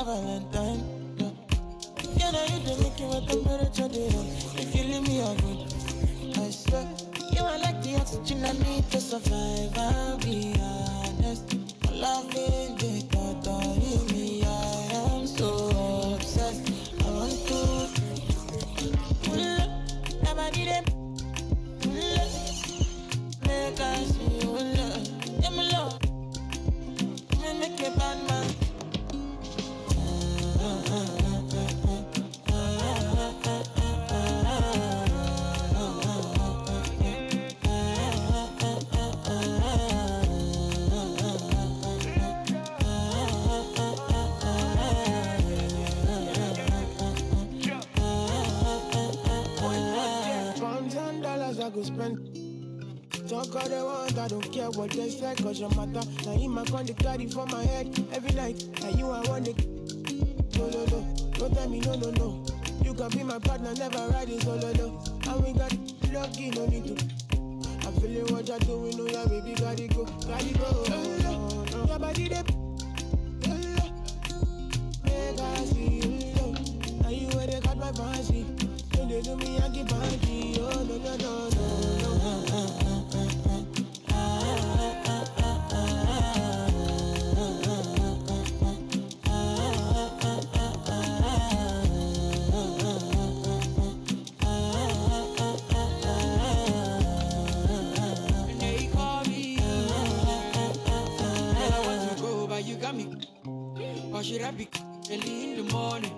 my Valentine. Yeah, now you don't make it with temperature there. If you leave me a good, I swear. You are like the oxygen I need to survive. I'll be honest. My love in the thought of me. I am so obsessed. I want to pull up. Never need it. Pull up. Make I see you love. Yeah, my love. Make a bad man. $1,000 I could spend. Talk all they want, I don't care what they say, cause your matter. Now in my con, they carry for my head every night. And you, I want it. No, no, no. Don't tell me no, no, no. You can be my partner, never riding solo, no. And we got lucky, no need to. I'm feeling what you're doing, no, yeah, baby, gotta go, gotta go. Your body, they. Make I see you, now you where they got my fancy. When they do me, I give banky. Oh, no, no, no, no. Or should I be early in the morning?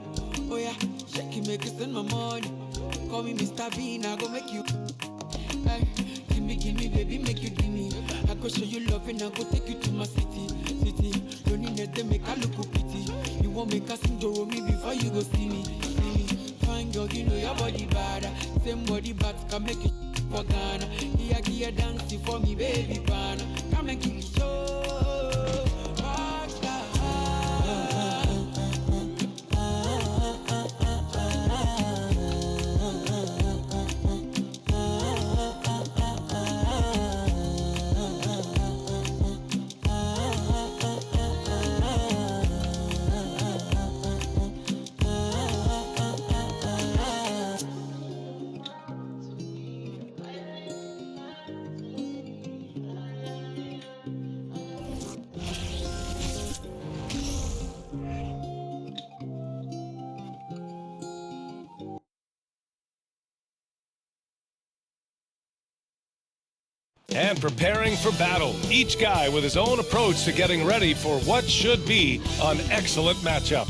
Oh yeah, shake it, make it spend my money. Call me Mr. Bean, I go make you. Hey, give me, baby, make you give me. I go show you love and I go take you to my city. Don't need to make a look pity. You won't make a sing to me before you go see me. Fine girl, you know your body bad. Same body but can make it for Ghana. Here, dancing for me, baby, pan. Come and give me show. And preparing for battle, each guy with his own approach to getting ready for what should be an excellent matchup.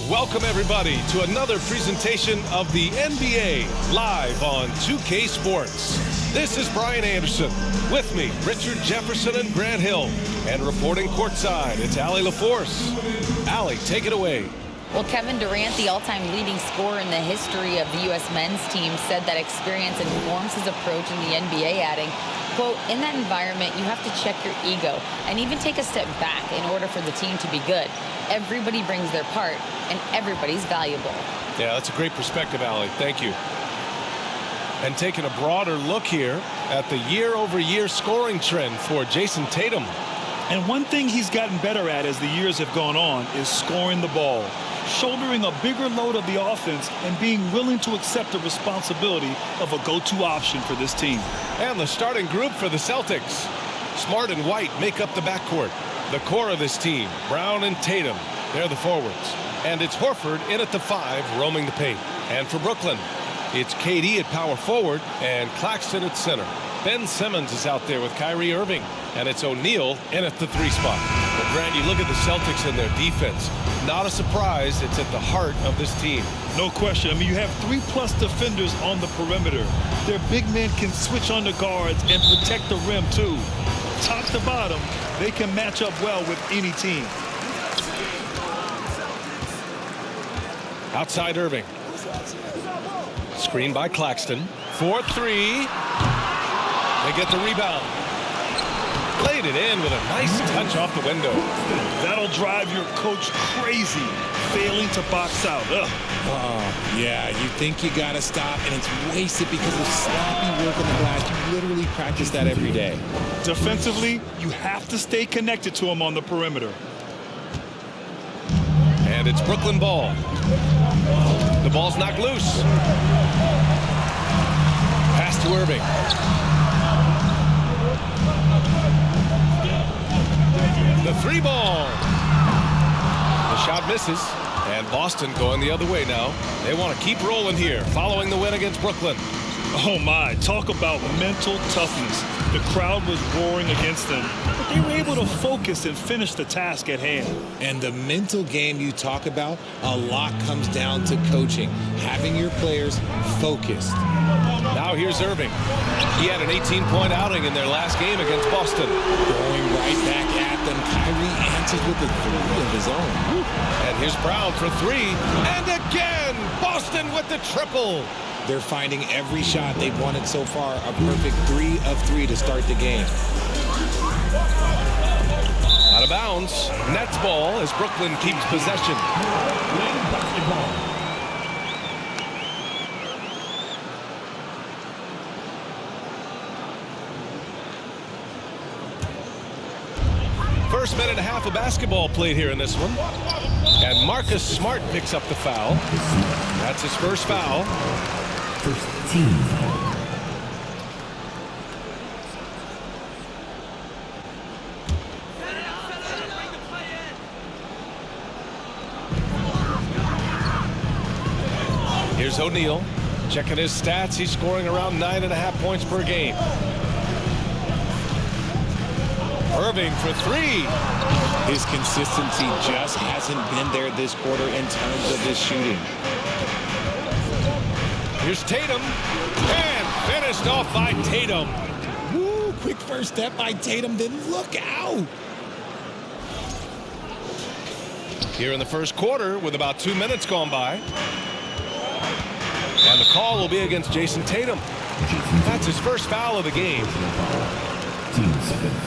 Welcome everybody to another presentation of the NBA live on 2K Sports. This is Brian Anderson. With me, Richard Jefferson and Grant Hill. And reporting courtside, it's Allie LaForce. Allie, take it away. Well, Kevin Durant, the all-time leading scorer in the history of the U.S. men's team, said that experience informs his approach in the NBA, adding, quote, in that environment, you have to check your ego and even take a step back in order for the team to be good. Everybody brings their part, and everybody's valuable. Yeah, that's a great perspective, Allie. Thank you. And taking a broader look here at the year-over-year scoring trend for Jayson Tatum. And one thing he's gotten better at as the years have gone on is scoring the ball, shouldering a bigger load of the offense and being willing to accept the responsibility of a go-to option for this team. And the starting group for the Celtics. Smart and White make up the backcourt. The core of this team, Brown and Tatum, they're the forwards. And it's Horford in at the 5, roaming the paint. And for Brooklyn, it's KD at power forward and Claxton at center. Ben Simmons is out there with Kyrie Irving, and it's O'Neal in at the 3 spot. But Grant, you look at the Celtics and their defense. Not a surprise, it's at the heart of this team. No question. I mean, you have 3+ defenders on the perimeter. Their big men can switch on the guards and protect the rim too. Top to bottom, they can match up well with any team. Outside Irving. Screen by Claxton. 4-3. They get the rebound. Played it in with a nice touch off the window. That'll drive your coach crazy, failing to box out. Ugh. Oh, yeah, you think you got to stop, and it's wasted because of sloppy work on the glass. You literally practice that every day. Defensively, you have to stay connected to him on the perimeter. And it's Brooklyn ball. The ball's knocked loose. Pass to Irving. The three ball. The shot misses. And Boston going the other way now. They want to keep rolling here following the win against Brooklyn. Oh my, talk about mental toughness. The crowd was roaring against them, but they were able to focus and finish the task at hand. And the mental game you talk about, a lot comes down to coaching, having your players focused. Now here's Irving. He had an 18-point outing in their last game against Boston. Going right back at them, Kyrie answered with a three of his own. And here's Brown for three. And again, Boston with the triple. They're finding every shot they've wanted so far, a perfect 3 of 3 to start the game. Out of bounds. Nets ball as Brooklyn keeps possession. First minute and a half of basketball played here in this one. And Marcus Smart picks up the foul. That's his first foul. First team foul. Here's O'Neal. Checking his stats. He's scoring around 9.5 points per game. Irving for three. His consistency just hasn't been there this quarter in terms of his shooting. Here's Tatum. And finished off by Tatum. Woo, quick first step by Tatum, then look out. Here in the first quarter with about 2 minutes gone by. And the call will be against Jayson Tatum. That's his first foul of the game. Team seventh.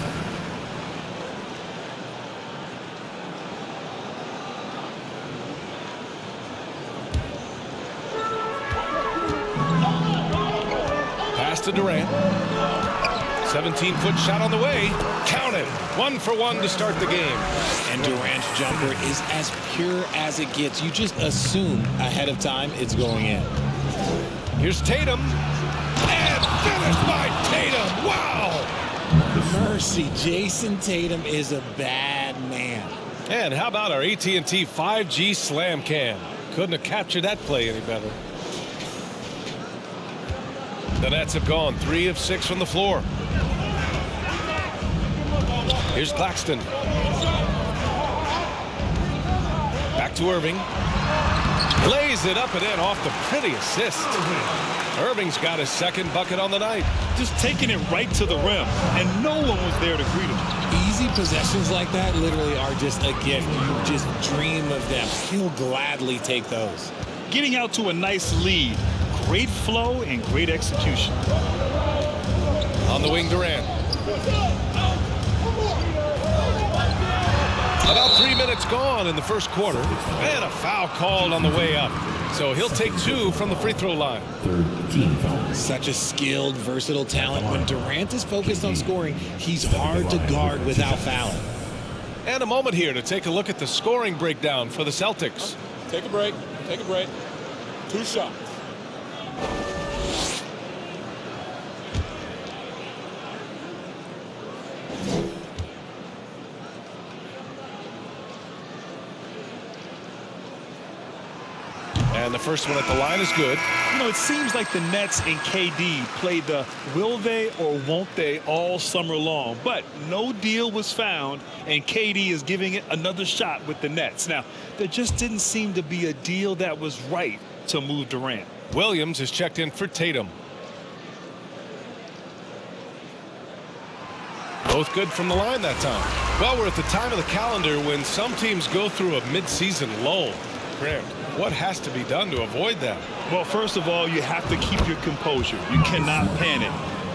To Durant. 17-foot shot on the way. Count it. 1 for 1 to start the game. And Durant's jumper is as pure as it gets. You just assume ahead of time it's going in. Here's Tatum. And finished by Tatum. Wow. Mercy. Jayson Tatum is a bad man. And how about our AT&T 5G slam cam? Couldn't have captured that play any better. The Nets have gone 3 of 6 from the floor. Here's Claxton. Back to Irving. Lays it up and in off the pretty assist. Irving's got his second bucket on the night. Just taking it right to the rim, and no one was there to greet him. Easy possessions like that literally are just a gift. You just dream of them. He'll gladly take those. Getting out to a nice lead. Great flow and great execution. On the wing, Durant. About 3 minutes gone in the first quarter. And a foul called on the way up. So he'll take 2 from the free throw line. Third team foul. Such a skilled, versatile talent. When Durant is focused on scoring, he's hard to guard without fouling. And a moment here to take a look at the scoring breakdown for the Celtics. Take a break. Take a break. 2 shots. And the first one at the line is good. You know, it seems like the Nets and KD played the will they or won't they all summer long, but no deal was found, and KD is giving it another shot with the Nets. Now, there just didn't seem to be a deal that was right to move Durant. Williams is checked in for Tatum. Both good from the line that time. Well, we're at the time of the calendar when some teams go through a mid-season lull. Graham, what has to be done to avoid that? Well, first of all, you have to keep your composure. You cannot panic.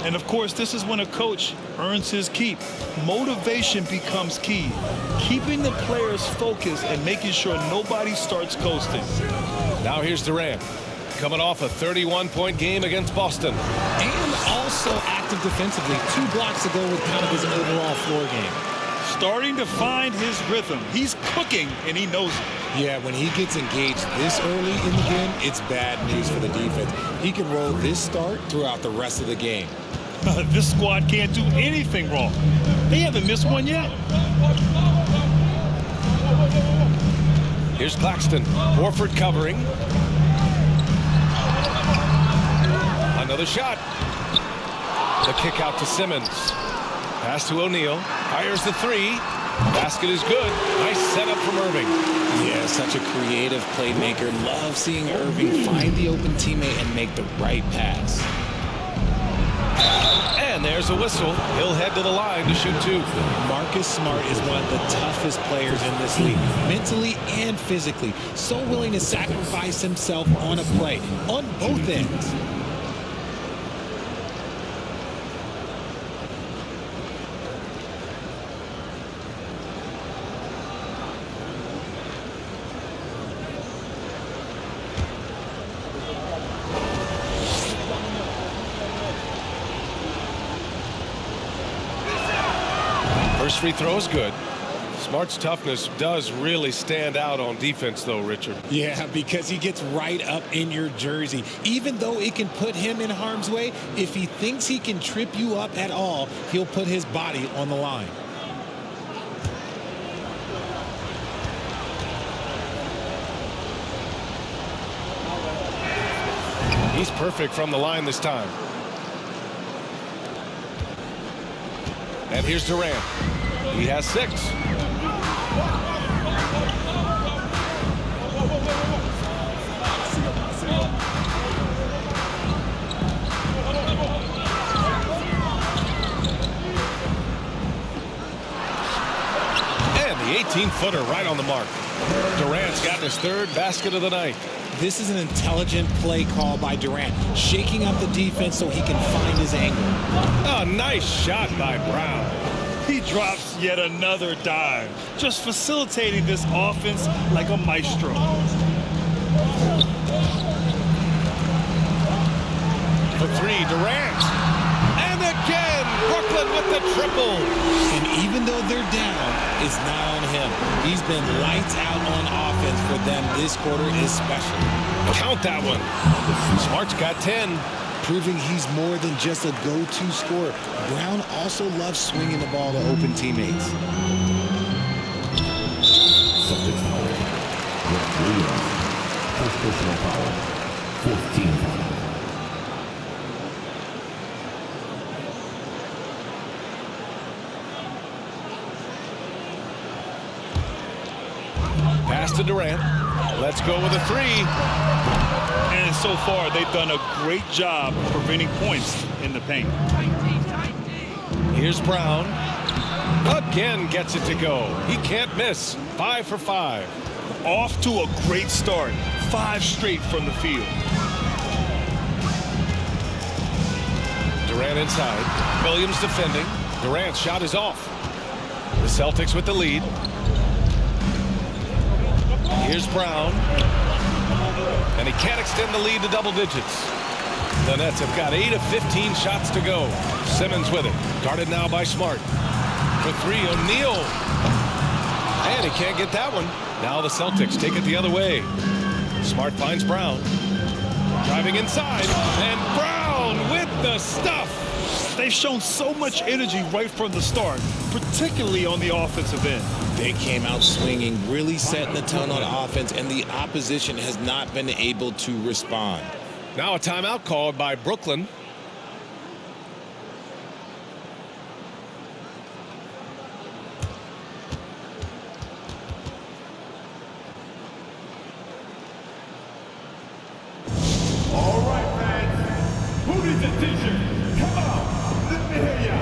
And of course, this is when a coach earns his keep. Motivation becomes key. Keeping the players focused and making sure nobody starts coasting. Now here's Durant, coming off a 31-point game against Boston. And also active defensively. 2 blocks to go with kind of his overall floor game. Starting to find his rhythm. He's cooking, and he knows it. Yeah, when he gets engaged this early in the game, it's bad news for the defense. He can roll this start throughout the rest of the game. This squad can't do anything wrong. They haven't missed one yet. Here's Claxton. Horford covering. Another shot. The kick out to Simmons. Pass to O'Neal. Fires the 3. Basket is good. Nice setup from Irving. Yeah, such a creative playmaker. Love seeing Irving find the open teammate and make the right pass. And there's a whistle. He'll head to the line to shoot 2. Marcus Smart is one of the toughest players in this league, mentally and physically. So willing to sacrifice himself on a play, on both ends. First free throw is good. Smart's toughness does really stand out on defense, though, Richard. Yeah, because he gets right up in your jersey. Even though it can put him in harm's way, if he thinks he can trip you up at all, he'll put his body on the line. He's perfect from the line this time. And here's Durant. He has 6. And the 18-footer right on the mark. Durant's gotten his 3rd basket of the night. This is an intelligent play call by Durant, shaking up the defense so he can find his angle. A nice shot by Brown. He drops yet another dime, just facilitating this offense like a maestro. For 3, Durant. And again, Brooklyn with the triple. And even though they're down, it's not on him. He's been lights out on offense for them this quarter especially. Count that one. Smart's got 10. Proving he's more than just a go-to scorer. Brown also loves swinging the ball to open teammates. Celtics foul. Williams. First personal foul. 15 foul. Pass to Durant. Let's go with a 3. And so far, they've done a great job preventing points in the paint. Here's Brown. Again gets it to go. He can't miss. 5 for 5. Off to a great start. 5 straight from the field. Durant inside. Williams defending. Durant's shot is off. The Celtics with the lead. Here's Brown. And he can't extend the lead to double digits. The Nets have got 8 of 15 shots to go. Simmons with it. Guarded now by Smart. For 3, O'Neal. And he can't get that one. Now the Celtics take it the other way. Smart finds Brown. Driving inside. And Brown with the stuff. They've shown so much energy right from the start, particularly on the offensive end. They came out swinging, really setting the tone on offense, and the opposition has not been able to respond. Now a timeout called by Brooklyn. All right, fans. Who needs a t-shirt? Come on. Let me hear ya.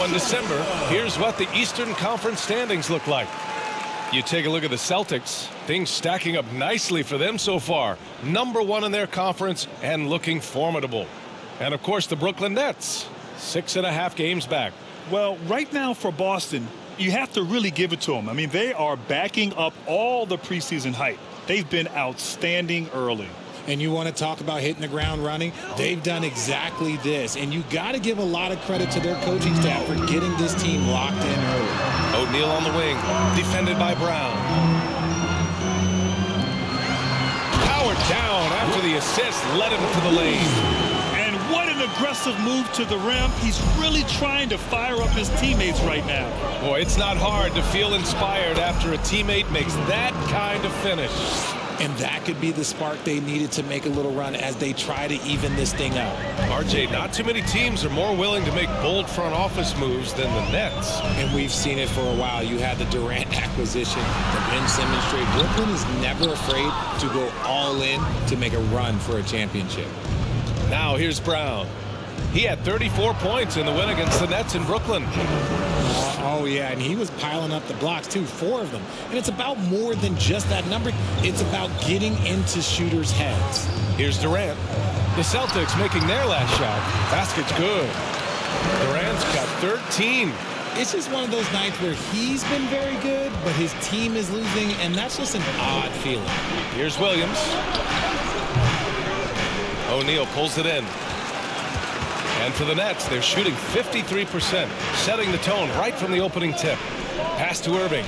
in December, here's what the Eastern Conference standings look like. You take a look at the Celtics, things stacking up nicely for them so far. #1 in their conference and looking formidable. And of course the Brooklyn Nets, 6.5 games back. Well, right now for Boston, you have to really give it to them. I mean, they are backing up all the preseason hype. They've been outstanding early. And you want to talk about hitting the ground running? They've done exactly this. And you got to give a lot of credit to their coaching staff for getting this team locked in early. O'Neal on the wing, defended by Brown. Powered down after the assist, led him to the lane. And what an aggressive move to the rim. He's really trying to fire up his teammates right now. Boy, it's not hard to feel inspired after a teammate makes that kind of finish. And that could be the spark they needed to make a little run as they try to even this thing out. RJ, not too many teams are more willing to make bold front office moves than the Nets. And we've seen it for a while. You had the Durant acquisition, the Ben Simmons trade. Brooklyn is never afraid to go all in to make a run for a championship. Now here's Brown. He had 34 points in the win against the Nets in Brooklyn. Oh, yeah, and he was piling up the blocks, too, 4 of them. And it's about more than just that number. It's about getting into shooters' heads. Here's Durant. The Celtics making their last shot. Basket's good. Durant's got 13. It's just one of those nights where he's been very good, but his team is losing, and that's just an odd feeling. Here's Williams. O'Neal pulls it in. And for the Nets, they're shooting 53%, setting the tone right from the opening tip. Pass to Irving.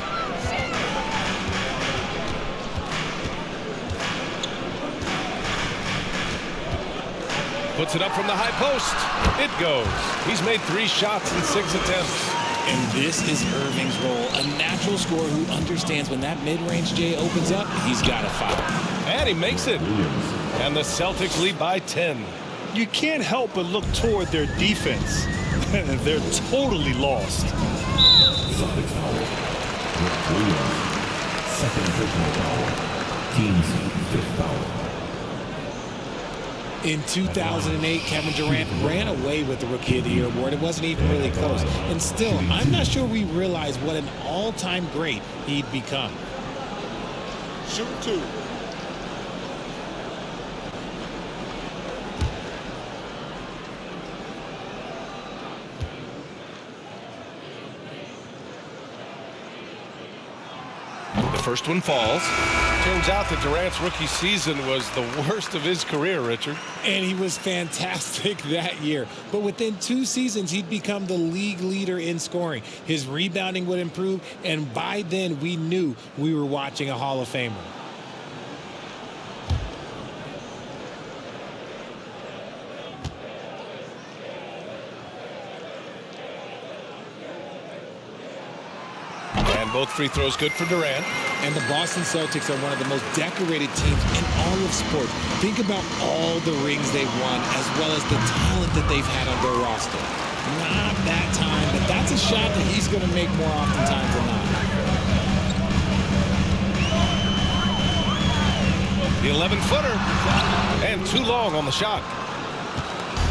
Puts it up from the high post. It goes. He's made 3 shots in 6 attempts. And this is Irving's role, a natural scorer who understands when that mid-range J opens up, he's got to foul. And he makes it. And the Celtics lead by 10. You can't help but look toward their defense. They're totally lost. Celtics foul. Grant Williams, second personal foul. Team's 5th foul. In 2008, Kevin Durant ran away with the Rookie of the Year award. It wasn't even really close. And still, I'm not sure we realize what an all-time great he'd become. Shoot 2. The first one falls. Turns out that Durant's rookie season was the worst of his career, Richard. And he was fantastic that year. But within 2 seasons, he'd become the league leader in scoring. His rebounding would improve, and by then, we knew we were watching a Hall of Famer. And both free throws good for Durant. And the Boston Celtics are one of the most decorated teams in all of sports. Think about all the rings they've won, as well as the talent that they've had on their roster. Not that time, but that's a shot that he's going to make more oftentimes than not. The 11-footer. And too long on the shot.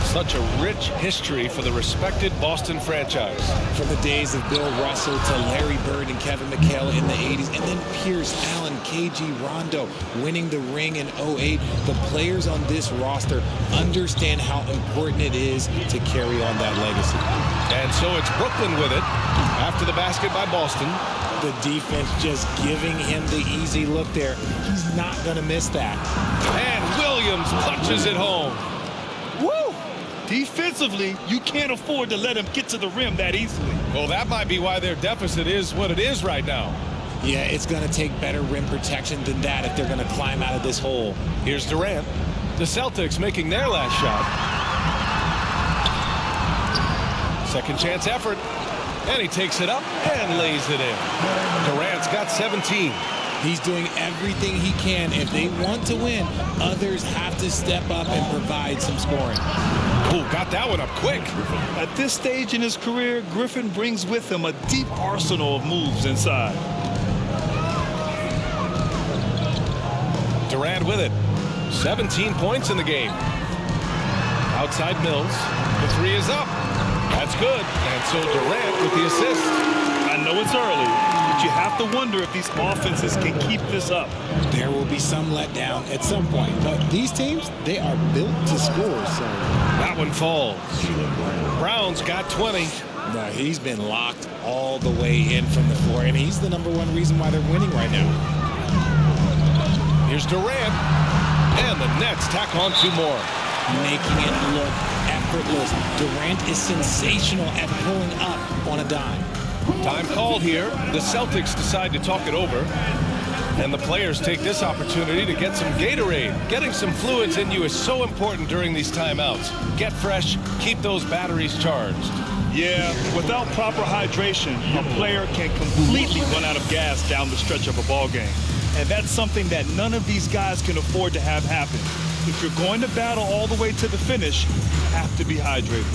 Such a rich history for the respected Boston franchise. From the days of Bill Russell to Larry Bird and Kevin McHale in the 80s, and then Pierce, Allen, KG, Rondo winning the ring in 08. The players on this roster understand how important it is to carry on that legacy. And so it's Brooklyn with it after the basket by Boston. The defense just giving him the easy look there. He's not going to miss that. And Williams punches it home. Woo! Defensively, you can't afford to let him get to the rim that easily. Well, that might be why their deficit is what it is right now. Yeah, it's going to take better rim protection than that if they're going to climb out of this hole. Here's Durant. The Celtics making their last shot. Second chance effort. And he takes it up and lays it in. Durant's got 17. He's doing everything he can. If they want to win, others have to step up and provide some scoring. Oh, got that one up quick. At this stage in his career, Griffin brings with him a deep arsenal of moves inside. Durant with it. 17 points in the game. Outside Mills. The 3 is up. That's good. And so Durant with the assist. I know it's early, but you have to wonder if these offenses can keep this up. There will be some letdown at some point, but these teams, they are built to score. So that one falls. Brown's got 20. No, he's been locked all the way in from the floor, and he's the #1 reason why they're winning right now. Here's Durant, and the Nets tack on 2 more. Making it look effortless. Durant is sensational at pulling up on a dime. Time called here. The Celtics decide to talk it over, and the players take this opportunity to get some Gatorade. Getting some fluids in you is so important during these timeouts. Get fresh, keep those batteries charged. Yeah, without proper hydration, a player can completely run out of gas down the stretch of a ball game. And that's something that none of these guys can afford to have happen. If you're going to battle all the way to the finish, you have to be hydrated.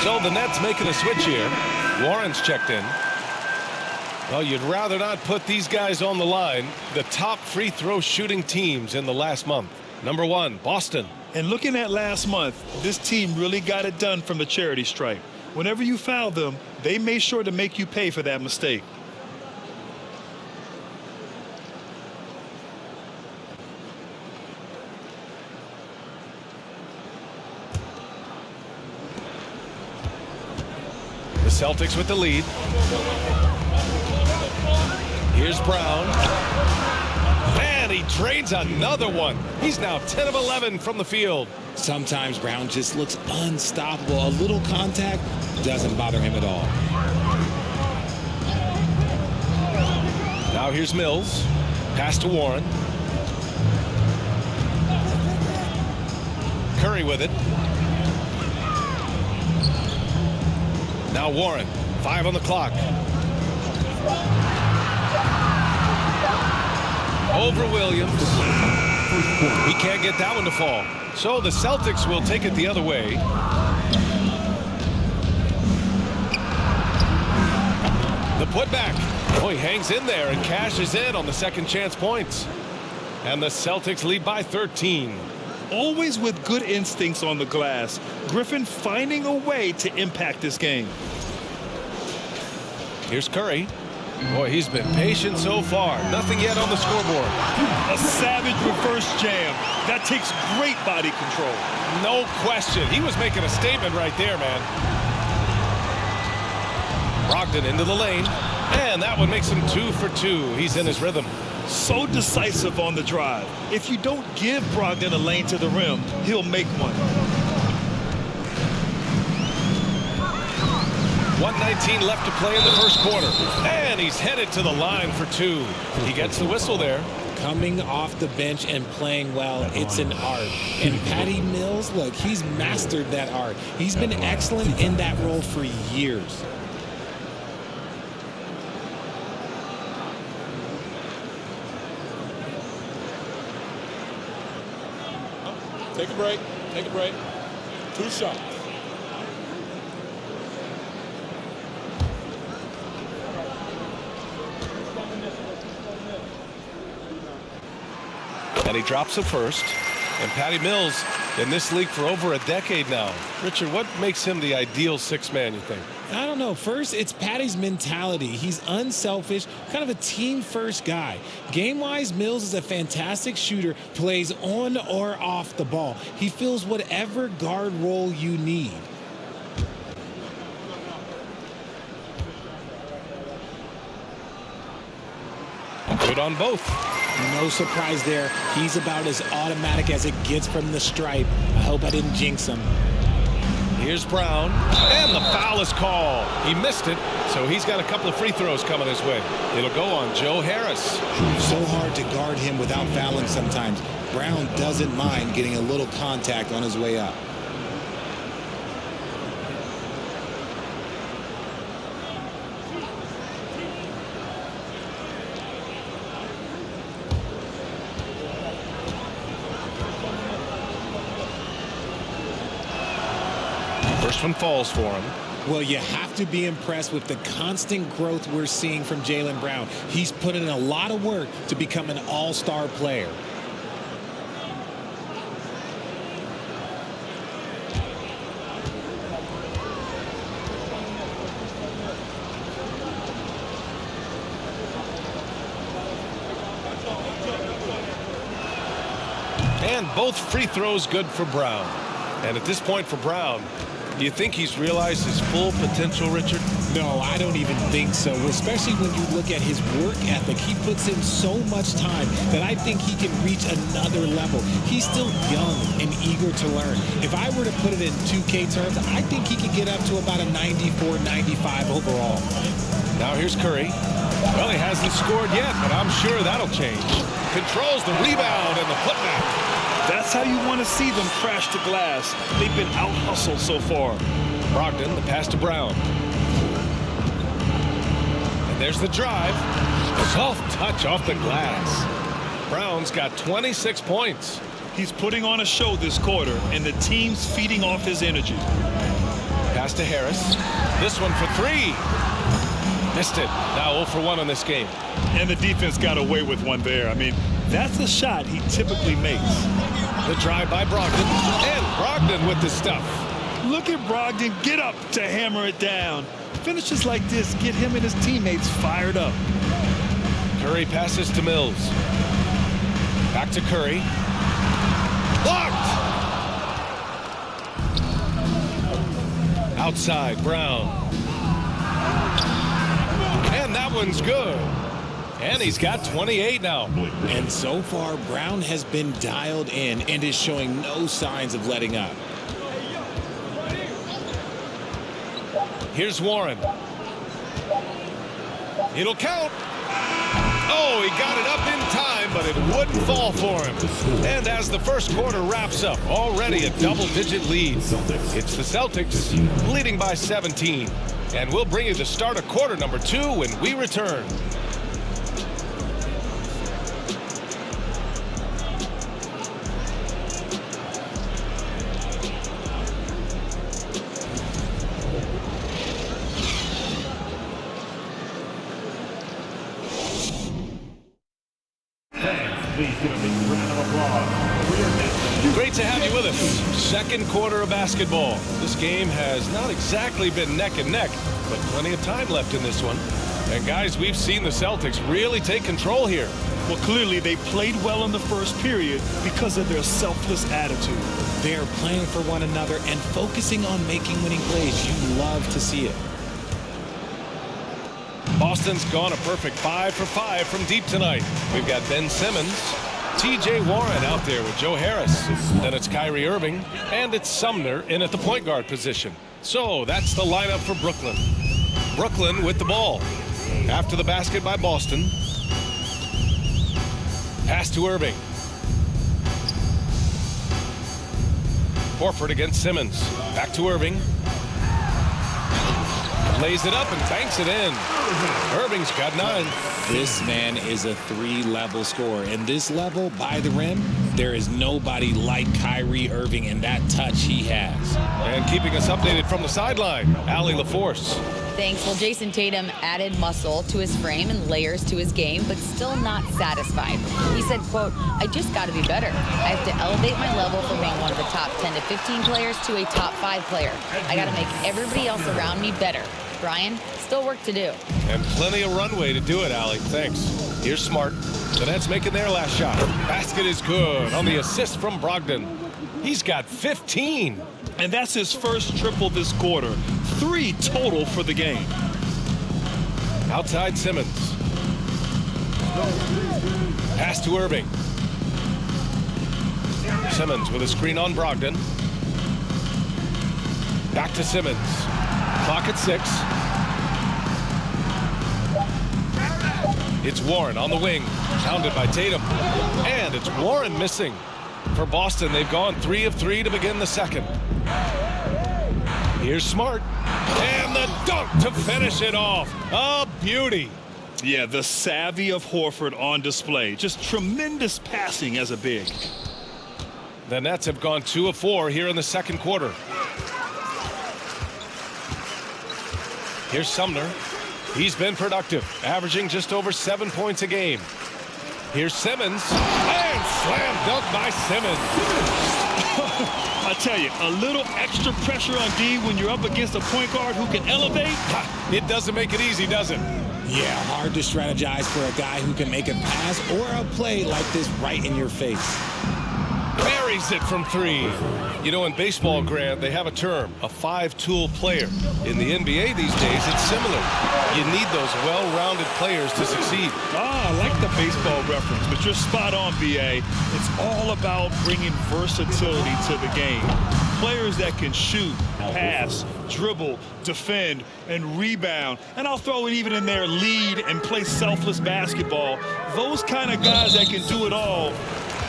So the Nets making a switch here. Warren's checked in. Well, you'd rather not put these guys on the line. The top free throw shooting teams in the last month. #1, Boston. And looking at last month, this team really got it done from the charity stripe. Whenever you foul them, they made sure to make you pay for that mistake. The Celtics with the lead. Here's Brown. And he trades another one. He's now 10 of 11 from the field. Sometimes Brown just looks unstoppable. A little contact doesn't bother him at all. Now here's Mills. Pass to Warren. Curry with it. Now Warren, 5 on the clock. Over Williams. He can't get that one to fall. So the Celtics will take it the other way. The putback. Oh, he hangs in there and cashes in on the second chance points. And the Celtics lead by 13. Always with good instincts on the glass, Griffin finding a way to impact this game. Here's Curry. Boy, he's been patient so far. Nothing yet on the scoreboard. A savage reverse jam. That takes great body control. No question. He was making a statement right there, man. Brogdon into the lane. And that one makes him 2 for 2. He's in his rhythm. So decisive on the drive. If you don't give Brogdon a lane to the rim, he'll make one. 1:19 left to play in the first quarter. And he's headed to the line for 2. He gets the whistle there. Coming off the bench and playing well, it's an art. And Patty Mills, look, he's mastered that art. He's been excellent in that role for years. Take a break. Take a break. 2 shots. And he drops it first. And Patty Mills in this league for over a decade now. Richard, what makes him the ideal 6-man, you think? I don't know. First, it's Patty's mentality. He's unselfish, kind of a team-first guy. Game-wise, Mills is a fantastic shooter, plays on or off the ball. He fills whatever guard role you need. Good on both. No surprise there. He's about as automatic as it gets from the stripe. I hope I didn't jinx him. Here's Brown, and the foul is called. He missed it, so he's got a couple of free throws coming his way. It'll go on Joe Harris. So hard to guard him without fouling sometimes. Brown doesn't mind getting a little contact on his way up. First one falls for him. Well, you have to be impressed with the constant growth we're seeing from Jaylen Brown. He's put in a lot of work to become an all-star player. And both free throws good for Brown. And at this point for Brown, do you think he's realized his full potential, Richard? No, I don't even think so, especially when you look at his work ethic. He puts in so much time that I think he can reach another level. He's still young and eager to learn. If I were to put it in 2K terms, I think he could get up to about a 94, 95 overall. Now here's Curry. Well, he hasn't scored yet, but I'm sure that'll change. Controls the rebound and the putback. That's how you want to see them crash the glass. They've been out-hustled so far. Brogdon, the pass to Brown. And there's the drive. Soft touch off the glass. Brown's got 26 points. He's putting on a show this quarter, and the team's feeding off his energy. Pass to Harris. This one for three. Missed it. Now 0 for 1 in this game. And the defense got away with one there. I mean, that's the shot he typically makes. The drive by Brogdon. And Brogdon with the stuff. Look at Brogdon get up to hammer it down. Finishes like this get him and his teammates fired up. Curry passes to Mills. Back to Curry. Blocked! Outside, Brown. And that one's good. And he's got 28 now. And so far, Brown has been dialed in and is showing no signs of letting up. Here's Warren. It'll count. Oh, he got it up in time, but it wouldn't fall for him. And as the first quarter wraps up, already a double-digit lead. It's the Celtics leading by 17. And we'll bring you the start of quarter number 2 when we return. Please give a big round of applause. Great to have you with us. Second quarter of basketball. This game has not exactly been neck and neck, but plenty of time left in this one. And guys, we've seen the Celtics really take control here. Well, clearly they played well in the first period because of their selfless attitude. They are playing for one another and focusing on making winning plays. You love to see it. Boston's gone a perfect 5 for 5 from deep tonight. We've got Ben Simmons, T.J. Warren out there with Joe Harris. Then it's Kyrie Irving, and it's Sumner in at the point guard position. So that's the lineup for Brooklyn. Brooklyn with the ball. After the basket by Boston. Pass to Irving. Horford against Simmons. Back to Irving. Lays it up and banks it in. Irving's got 9. This man is a 3-level scorer. And this level, by the rim, there is nobody like Kyrie Irving and that touch he has. And keeping us updated from the sideline, Allie LaForce. Thanks. Well, Jayson Tatum added muscle to his frame and layers to his game, but still not satisfied. He said, quote, I just got to be better. I have to elevate my level from being one of the top 10 to 15 players to a top 5 player. I got to make everybody else around me better. Brian, still work to do. And plenty of runway to do it, Allie. Thanks. Here's Smart. The Nets making their last shot. Basket is good on the assist from Brogdon. He's got 15. And that's his first triple this quarter. 3 total for the game. Outside Simmons. Pass to Irving. Simmons with a screen on Brogdon. Back to Simmons. Clock at 6. It's Warren on the wing. Pounded by Tatum. And it's Warren missing. For Boston, they've gone 3 of 3 to begin the second. Here's Smart. And the dunk to finish it off. A beauty. Yeah, the savvy of Horford on display. Just tremendous passing as a big. The Nets have gone 2 of 4 here in the second quarter. Here's Sumner. He's been productive, averaging just over 7 points a game. Here's Simmons. And slam dunk by Simmons. I tell you, a little extra pressure on D when you're up against a point guard who can elevate. It doesn't make it easy, does it? Yeah, hard to strategize for a guy who can make a pass or a play like this right in your face. Buries it from 3. You know, in baseball, Grant, they have a term, a 5-tool player. In the NBA these days, it's similar. You need those well-rounded players to succeed. I like the baseball reference, but you're spot on, BA. It's all about bringing versatility to the game. Players that can shoot, pass, dribble, defend, and rebound. And I'll throw it even in there, lead and play selfless basketball. Those kind of guys that can do it all.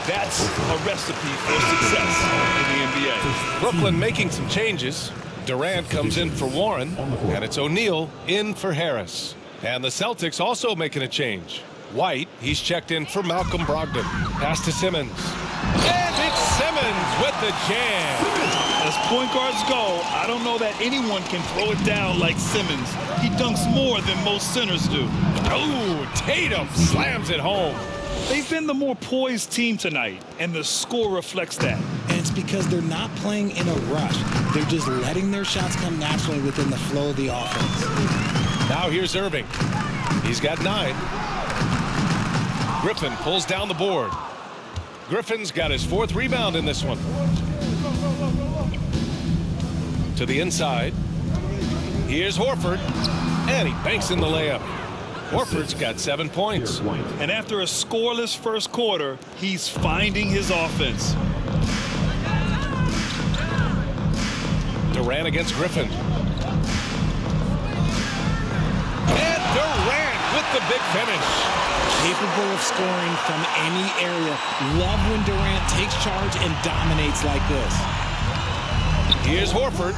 That's a recipe for success in the NBA. Brooklyn making some changes. Durant comes in for Warren, and it's O'Neal in for Harris. And the Celtics also making a change. White, he's checked in for Malcolm Brogdon. Pass to Simmons. And it's Simmons with the jam. As point guards go, I don't know that anyone can throw it down like Simmons. He dunks more than most centers do. Oh, Tatum slams it home. They've been the more poised team tonight, and the score reflects that. And it's because they're not playing in a rush. They're just letting their shots come naturally within the flow of the offense. Now here's Irving. He's got 9. Griffin pulls down the board. Griffin's got his 4th rebound in this one. To the inside. Here's Horford. And he banks in the layup. Horford's got 7 points. And after a scoreless first quarter, he's finding his offense. Durant against Griffin. And Durant with the big finish. Capable of scoring from any area. Love when Durant takes charge and dominates like this. Here's Horford.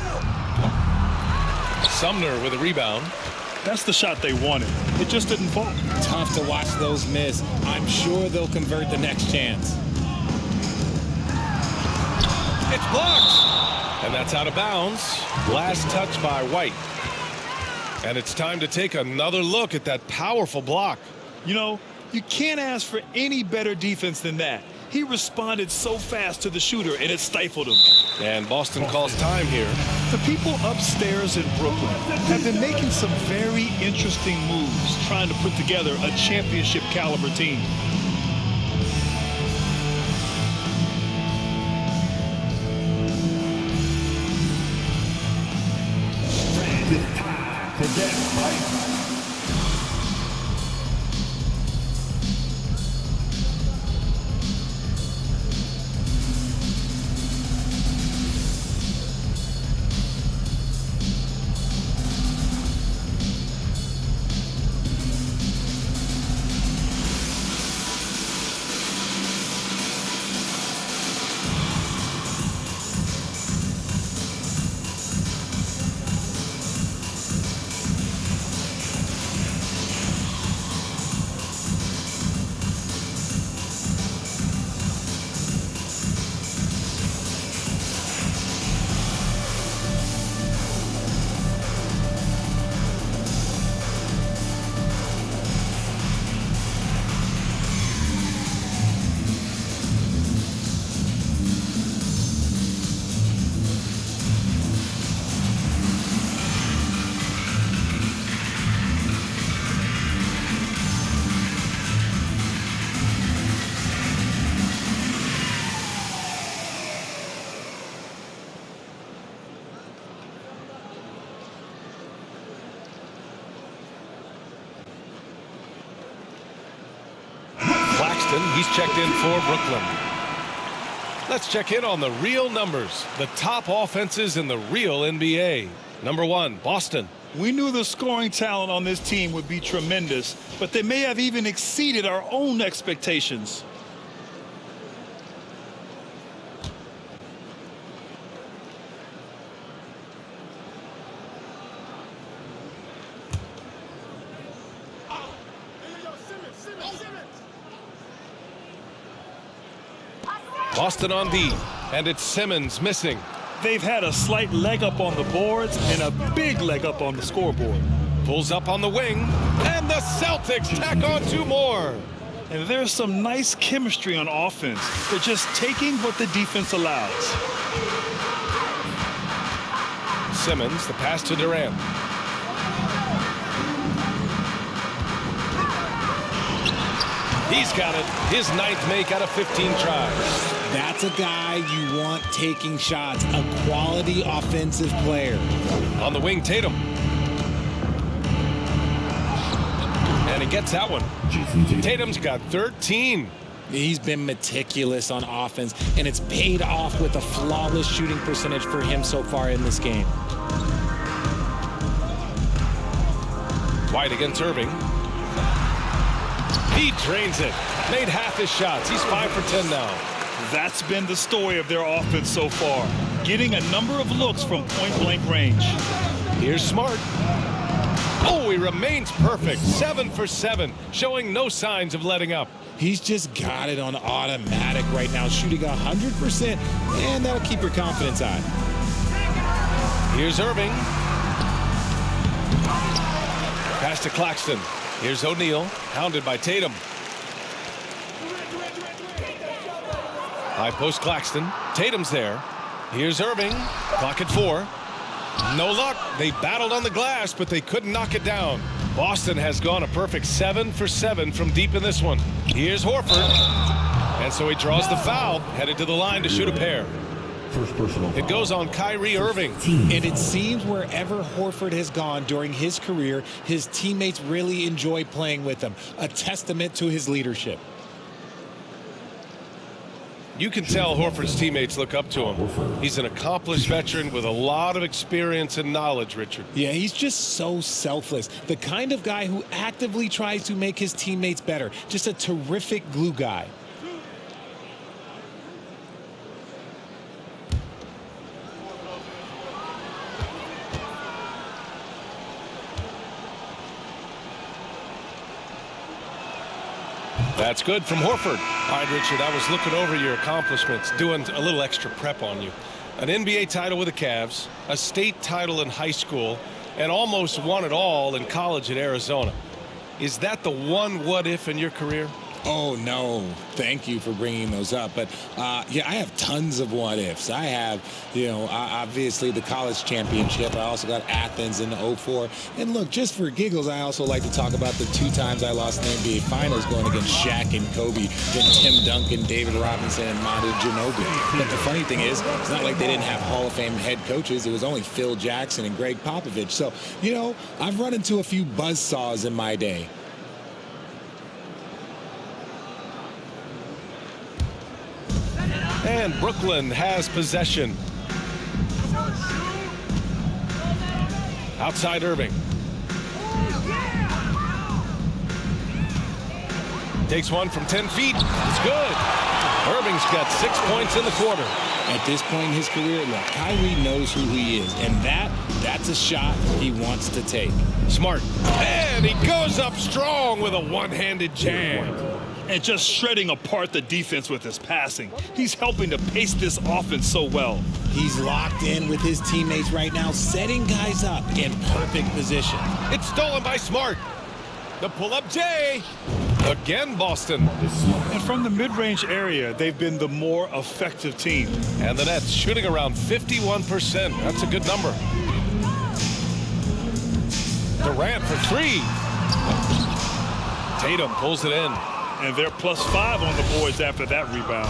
Sumner with a rebound. That's the shot they wanted. It just didn't fall. Tough to watch those miss. I'm sure they'll convert the next chance. It's blocked. And that's out of bounds. Last touch by White. And it's time to take another look at that powerful block. You know, you can't ask for any better defense than that. He responded so fast to the shooter, and it stifled him. And Boston calls time here. The people upstairs in Brooklyn have been making some very interesting moves, trying to put together a championship caliber team. It's time to get hyped. Boston. He's checked in for Brooklyn. Let's check in on the real numbers, the top offenses in the real NBA. Number 1, Boston. We knew the scoring talent on this team would be tremendous, but they may have even exceeded our own expectations. Boston on D, and it's Simmons missing. They've had a slight leg up on the boards and a big leg up on the scoreboard. Pulls up on the wing, and the Celtics tack on 2 more. And there's some nice chemistry on offense. They're just taking what the defense allows. Simmons, the pass to Durant. He's got it. His 9th make out of 15 tries. That's a guy you want taking shots, a quality offensive player. On the wing, Tatum. And he gets that one. Tatum's got 13. He's been meticulous on offense, and it's paid off with a flawless shooting percentage for him so far in this game. White against Irving. He drains it. Made half his shots. He's 5 for 10 now. That's been the story of their offense so far, getting a number of looks from point-blank range. Here's Smart. Oh, he remains perfect. 7 for 7, showing no signs of letting up. He's just got it on automatic right now, shooting 100%, and that'll keep your confidence high. Here's Irving. Pass to Claxton. Here's O'Neal, hounded by Tatum. High post Claxton. Tatum's there. Here's Irving. Clock at 4. No luck. They battled on the glass, but they couldn't knock it down. Boston has gone a perfect 7 for 7 from deep in this one. Here's Horford. And so he draws the foul, headed to the line to shoot a pair. It goes on Kyrie Irving. And it seems wherever Horford has gone during his career, his teammates really enjoy playing with him. A testament to his leadership. You can tell Horford's teammates look up to him. He's an accomplished veteran with a lot of experience and knowledge, Richard. Yeah, he's just so selfless. The kind of guy who actively tries to make his teammates better. Just a terrific glue guy. That's good from Horford. All right, Richard, I was looking over your accomplishments, doing a little extra prep on you. An NBA title with the Cavs, a state title in high school, and almost won it all in college at Arizona. Is that the one what-if in your career? Oh, no. Thank you for bringing those up. But, yeah, I have tons of what-ifs. I have, obviously the college championship. I also got Athens in '04. And, look, just for giggles, I also like to talk about the 2 times I lost in the NBA Finals going against Shaq and Kobe, then Tim Duncan, David Robinson, and Manu Ginobili. But the funny thing is, it's not like they didn't have Hall of Fame head coaches. It was only Phil Jackson and Greg Popovich. So, I've run into a few buzzsaws in my day. And Brooklyn has possession. Outside Irving. Takes one from 10 feet. It's good. Irving's got 6 points in the quarter. At this point in his career, look, Kyrie knows who he is, and that's a shot he wants to take. Smart. And he goes up strong with a one-handed jam. And just shredding apart the defense with his passing. He's helping to pace this offense so well. He's locked in with his teammates right now, setting guys up in perfect position. It's stolen by Smart. The pull-up J. Again, Boston. And from the mid-range area, they've been the more effective team. And the Nets shooting around 51%. That's a good number. Durant for 3. Tatum pulls it in. And they're +5 on the boards after that rebound.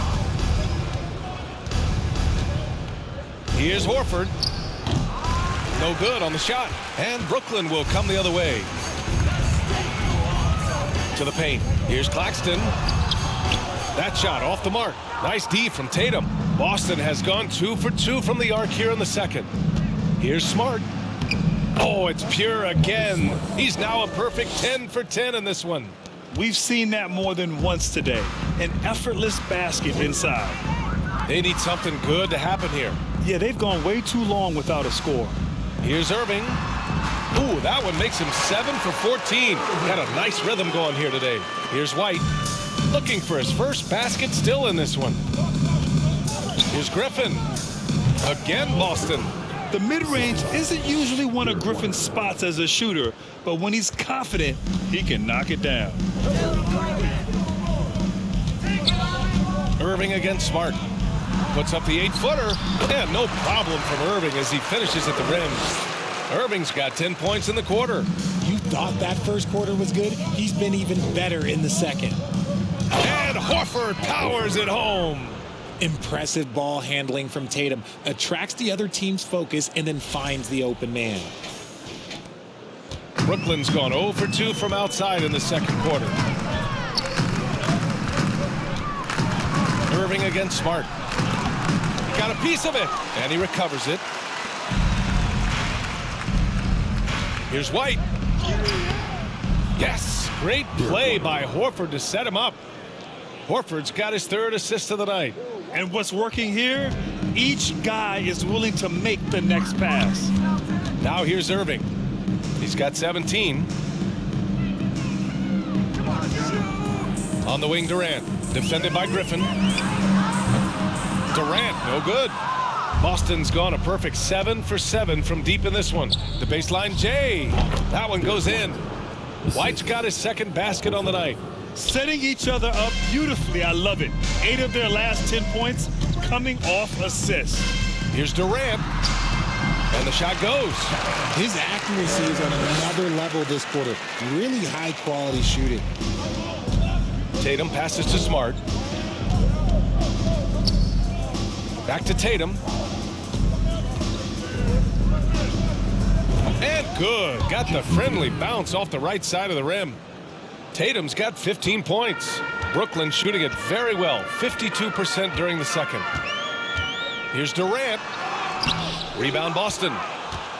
Here's Horford. No good on the shot. And Brooklyn will come the other way. To the paint. Here's Claxton. That shot off the mark. Nice D from Tatum. Boston has gone 2 for 2 from the arc here in the second. Here's Smart. Oh, it's pure again. He's now a perfect 10 for 10 in this one. We've seen that more than once today. An effortless basket inside. They need something good to happen here. Yeah, they've gone way too long without a score. Here's Irving. Ooh, that one makes him 7 for 14. Got a nice rhythm going here today. Here's White. Looking for his first basket still in this one. Here's Griffin. Again, Boston. The mid-range isn't usually one of Griffin's spots as a shooter, but when he's confident, he can knock it down. Irving against Smart. Puts up the 8-footer. And no problem from Irving as he finishes at the rim. Irving's got 10 points in the quarter. You thought that first quarter was good? He's been even better in the second. And Horford powers it home. Impressive ball handling from Tatum. Attracts the other team's focus and then finds the open man. Brooklyn's gone 0 for 2 from outside in the second quarter. Irving against Smart. He got a piece of it, and he recovers it. Here's White. Yes, great play by Horford to set him up. Horford's got his third assist of the night. And what's working here? Each guy is willing to make the next pass. Now here's Irving. He's got 17. On the wing, Durant. Defended by Griffin. Durant, no good. Boston's gone a perfect 7 for 7 from deep in this one. The baseline, Jay. That one goes in. White's got his second basket on the night. Setting each other up beautifully. I love it. 8 of their last 10 points coming off assists. Here's Durant. And the shot goes. His accuracy is on another level this quarter. Really high quality shooting. Tatum passes to Smart. Back to Tatum. And good. Got the friendly bounce off the right side of the rim. Tatum's got 15 points. Brooklyn shooting it very well. 52% during the second. Here's Durant. Rebound Boston.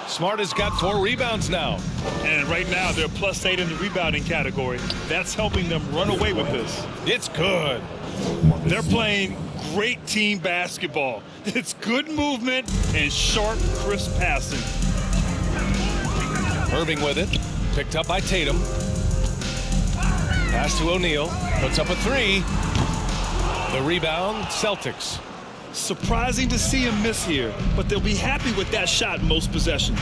Smart has got 4 rebounds now. And right now they're +8 in the rebounding category. That's helping them run away with this. It's good. They're playing great team basketball. It's good movement and sharp, crisp passing. Irving with it. Picked up by Tatum. Pass to O'Neal. Puts up a 3. The rebound, Celtics. Surprising to see him miss here, but they'll be happy with that shot most possessions.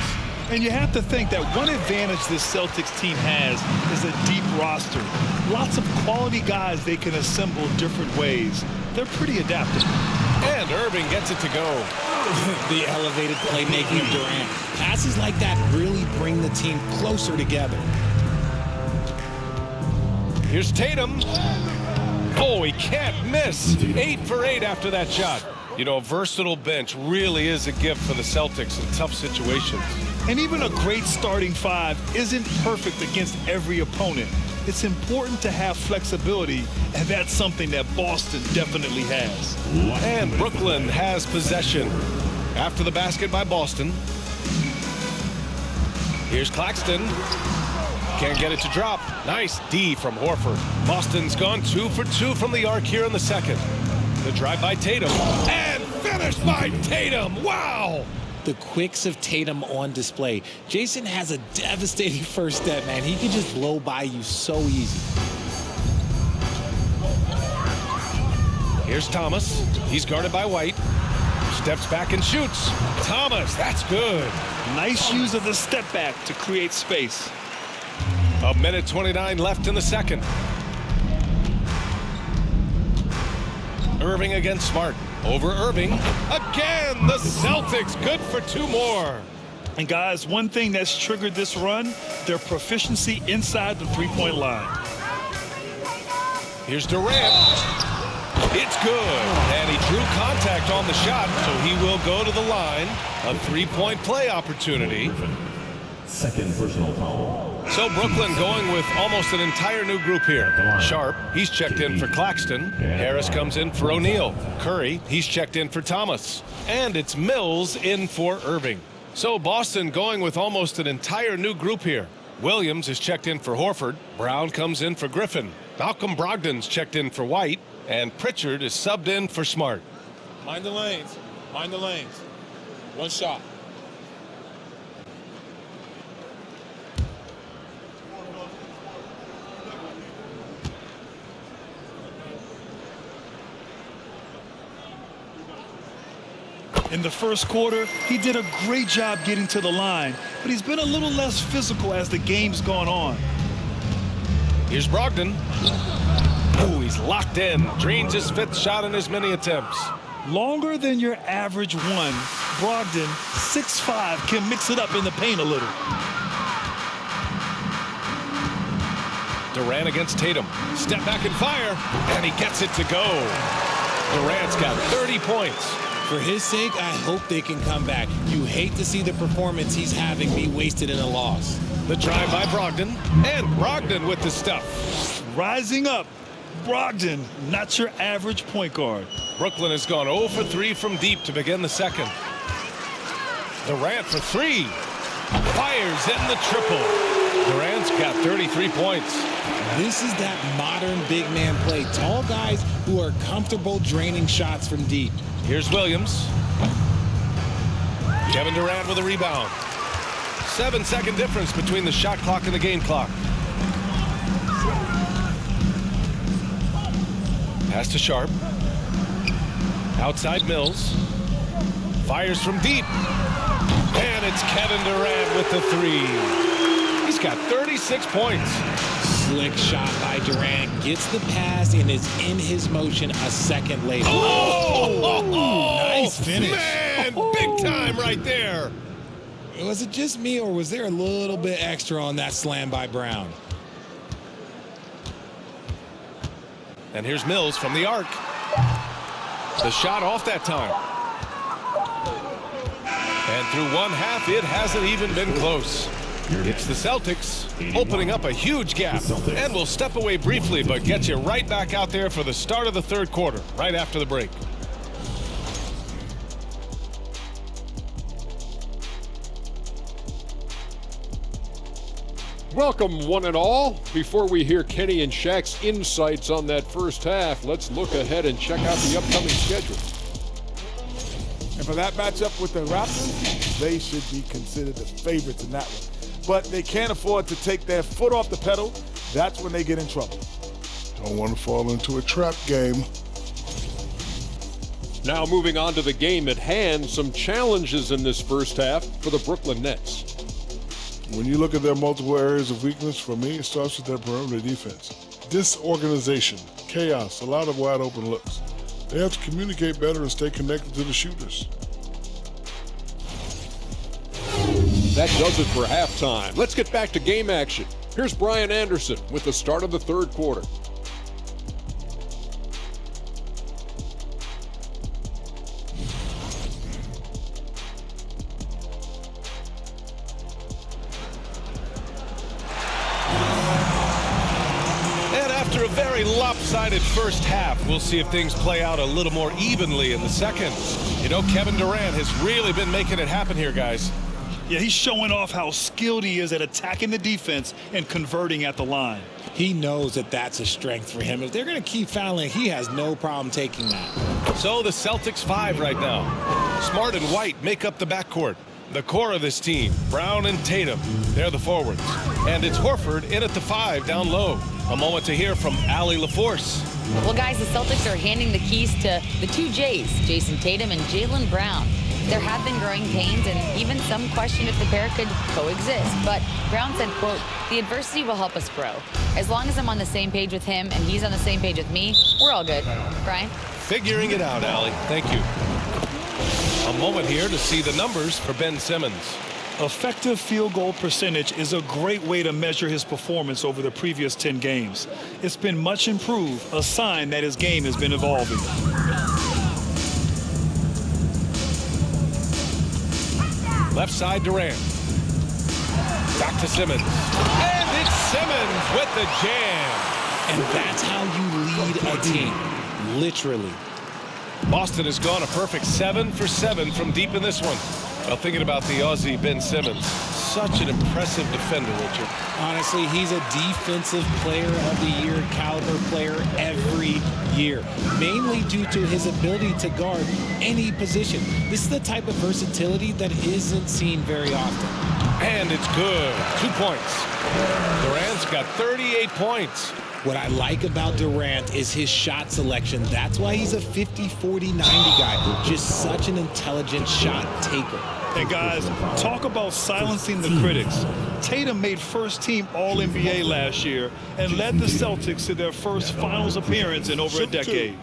And you have to think that one advantage this Celtics team has is a deep roster. Lots of quality guys they can assemble different ways. They're pretty adaptable. And Irving gets it to go. The elevated playmaking of Durant. Passes like that really bring the team closer together. Here's Tatum. Oh, he can't miss. 8 for 8 after that shot. You know, a versatile bench really is a gift for the Celtics in tough situations. And even a great starting 5 isn't perfect against every opponent. It's important to have flexibility, and that's something that Boston definitely has. And Brooklyn has possession. After the basket by Boston. Here's Claxton. Can't get it to drop. Nice D from Horford. Boston's gone 2 for 2 from the arc here in the second. The drive by Tatum. And finished by Tatum. Wow! The quicks of Tatum on display. Jayson has a devastating first step, man. He can just blow by you so easy. Here's Thomas. He's guarded by White. Steps back and shoots. Thomas, that's good. Nice use of the step back to create space. 1:29 left in the second. Irving against Smart. Over Irving. Again, the Celtics good for 2 more. And guys, one thing that's triggered this run, their proficiency inside the three-point line. Here's Durant. It's good. And he drew contact on the shot, so he will go to the line. A 3-point play opportunity. Second personal foul. So Brooklyn going with almost an entire new group here. Sharp, he's checked in for Claxton. Harris comes in for O'Neal. Curry, he's checked in for Thomas. And it's Mills in for Irving. So Boston going with almost an entire new group here. Williams is checked in for Horford. Brown comes in for Griffin. Malcolm Brogdon's checked in for White. And Pritchard is subbed in for Smart. Mind the lanes. Mind the lanes. One shot. In the first quarter, he did a great job getting to the line, but he's been a little less physical as the game's gone on. Here's Brogdon. Ooh, he's locked in. Drains his 5th shot in as many attempts. Longer than your average one, Brogdon, 6'5", can mix it up in the paint a little. Durant against Tatum. Step back and fire, and he gets it to go. Durant's got 30 points. For his sake, I hope they can come back. You hate to see the performance he's having be wasted in a loss. The drive by Brogdon, and Brogdon with the stuff. Rising up, Brogdon, not your average point guard. Brooklyn has gone 0 for 3 from deep to begin the second. Durant for 3. Fires in the triple. Durant's got 33 points. This is that modern big man play. Tall guys who are comfortable draining shots from deep. Here's Williams. Kevin Durant with a rebound. 7-second difference between the shot clock and the game clock. Pass to Sharp. Outside Mills. Fires from deep. And it's Kevin Durant with the 3. He's got 36 points. Slick shot by Durant. Gets the pass and is in his motion a second later. Nice finish. Man, big time right there. Was it just me, or was there a little bit extra on that slam by Brown? And here's Mills from the arc. The shot off that time. And through one half, it hasn't even been close. It's the Celtics opening up a huge gap. And we'll step away briefly, but get you right back out there for the start of the third quarter, right after the break. Welcome, one and all. Before we hear Kenny and Shaq's insights on that first half, let's look ahead and check out the upcoming schedule. And for that matchup with the Raptors, they should be considered the favorites in that one. But they can't afford to take their foot off the pedal. That's when they get in trouble. Don't want to fall into a trap game. Now moving on to the game at hand, some challenges in this first half for the Brooklyn Nets. When you look at their multiple areas of weakness, for me, it starts with their perimeter defense. Disorganization, chaos, a lot of wide open looks. They have to communicate better and stay connected to the shooters. That does it for halftime. Let's get back to game action. Here's Brian Anderson with the start of the third quarter. After a very lopsided first half, we'll see if things play out a little more evenly in the second. You know, Kevin Durant has really been making it happen here, guys. Yeah, he's showing off how skilled he is at attacking the defense and converting at the line. He knows that that's a strength for him. If they're going to keep fouling, he has no problem taking that. So the Celtics 5 right now. Smart and White make up the backcourt. The core of this team, Brown and Tatum, they're the forwards. And it's Horford in at the 5 down low. A moment to hear from Allie LaForce. Well, guys, the Celtics are handing the keys to the two J's, Jayson Tatum and Jaylen Brown. There have been growing pains and even some question if the pair could coexist. But Brown said, quote, "The adversity will help us grow. As long as I'm on the same page with him and he's on the same page with me, we're all good." Brian? Figuring it out, Allie. Thank you. A moment here to see the numbers for Ben Simmons. Effective field goal percentage is a great way to measure his performance over the previous 10 games. It's been much improved, a sign that his game has been evolving. Left side Durant. Back to Simmons. And it's Simmons with the jam. And that's how you lead a team, literally. Boston has gone a perfect 7 for 7 from deep in this one. Well, thinking about the Aussie Ben Simmons, such an impressive defender, Richard. Honestly, he's a defensive player of the year caliber player every year, mainly due to his ability to guard any position. This is the type of versatility that isn't seen very often. And it's good. 2 points. Durant's got 38 points. What I like about Durant is his shot selection. That's why he's a 50, 40, 90 guy. Just such an intelligent shot taker. And guys, talk about silencing the critics. Tatum made first-team All-NBA last year and led the Celtics to their first finals appearance in over a decade.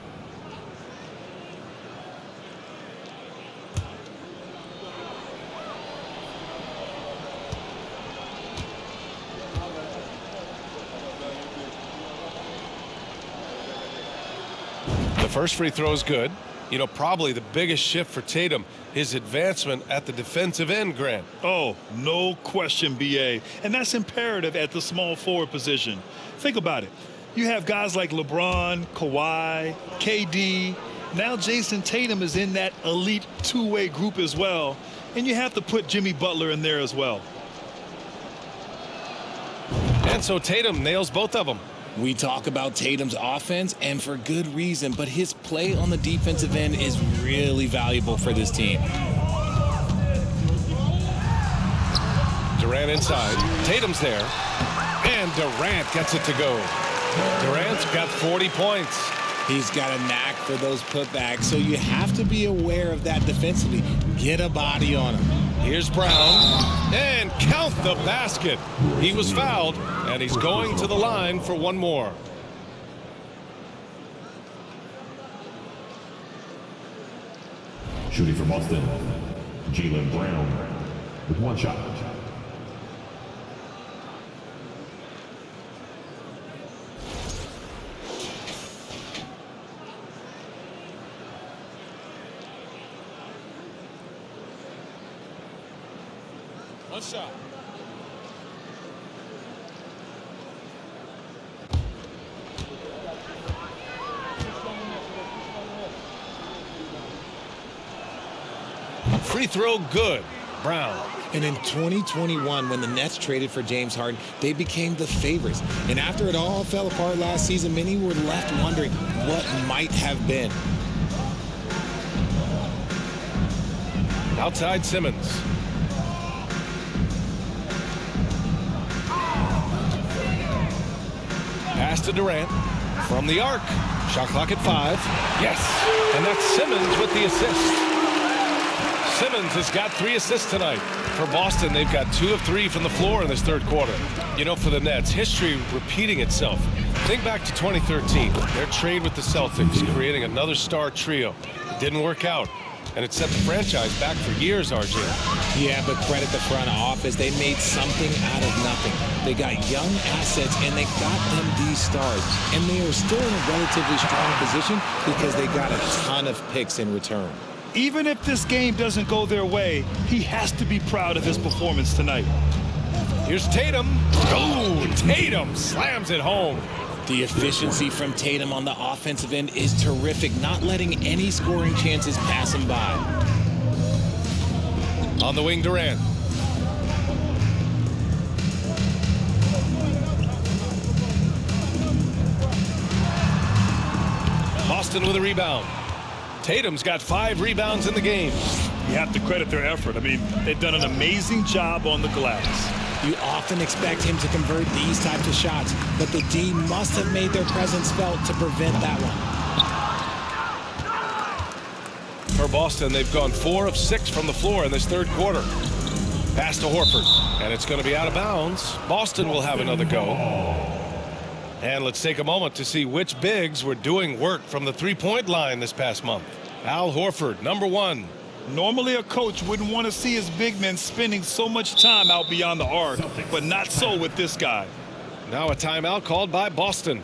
The first free throw is good. You know, probably the biggest shift for Tatum, his advancement at the defensive end, Grant. Oh, no question, B.A. And that's imperative at the small forward position. Think about it. You have guys like LeBron, Kawhi, KD. Now Jayson Tatum is in that elite two-way group as well. And you have to put Jimmy Butler in there as well. And so Tatum nails both of them. We talk about Tatum's offense, and for good reason, but his play on the defensive end is really valuable for this team. Durant inside. Tatum's there. And Durant gets it to go. Durant's got 40 points. He's got a knack for those putbacks, so you have to be aware of that defensively. Get a body on him. Here's Brown. And count the basket. He was fouled, and he's going to the line for one more. Shooting for Boston, Jaylen Brown with one shot. One shot. Free throw good. Brown. And in 2021, when the Nets traded for James Harden, they became the favorites. And after it all fell apart last season, many were left wondering what might have been. Outside Simmons. Pass to Durant from the arc. Shot clock at 5. Yes. And that's Simmons with the assist. Simmons has got 3 assists tonight. For Boston, they've got 2 of 3 from the floor in this third quarter. You know, for the Nets, history repeating itself. Think back to 2013, their trade with the Celtics, creating another star trio. It didn't work out, and it set the franchise back for years, RJ. Yeah, but credit the front office. They made something out of nothing. They got young assets, and they got them these stars. And they are still in a relatively strong position because they got a ton of picks in return. Even if this game doesn't go their way, he has to be proud of his performance tonight. Here's Tatum. Oh, Tatum slams it home. The efficiency from Tatum on the offensive end is terrific, not letting any scoring chances pass him by. On the wing, Durant. Boston with a rebound. Tatum's got 5 rebounds in the game. You have to credit their effort. I mean, they've done an amazing job on the glass. You often expect him to convert these types of shots, but the D must have made their presence felt to prevent that one. For Boston, they've gone 4 of 6 from the floor in this third quarter. Pass to Horford, and it's going to be out of bounds. Boston will have another go. And let's take a moment to see which bigs were doing work from the three-point line this past month. Al Horford, number 1. Normally a coach wouldn't want to see his big men spending so much time out beyond the arc, but not so with this guy. Now a timeout called by Boston.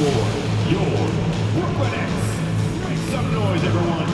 for your Brooklyn Nets. Make some noise, everyone.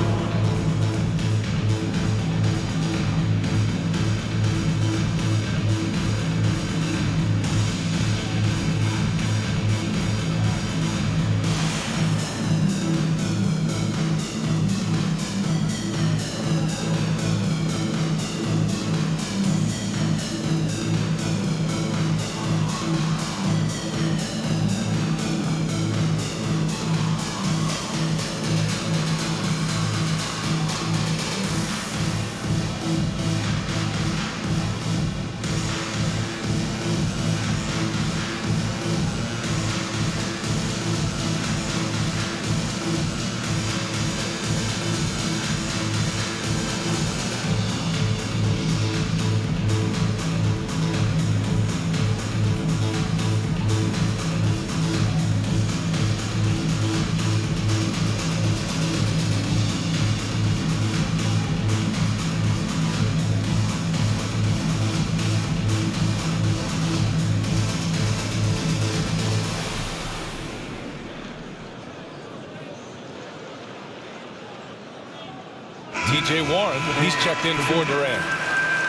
T.J. Warren, he's checked in for Durant.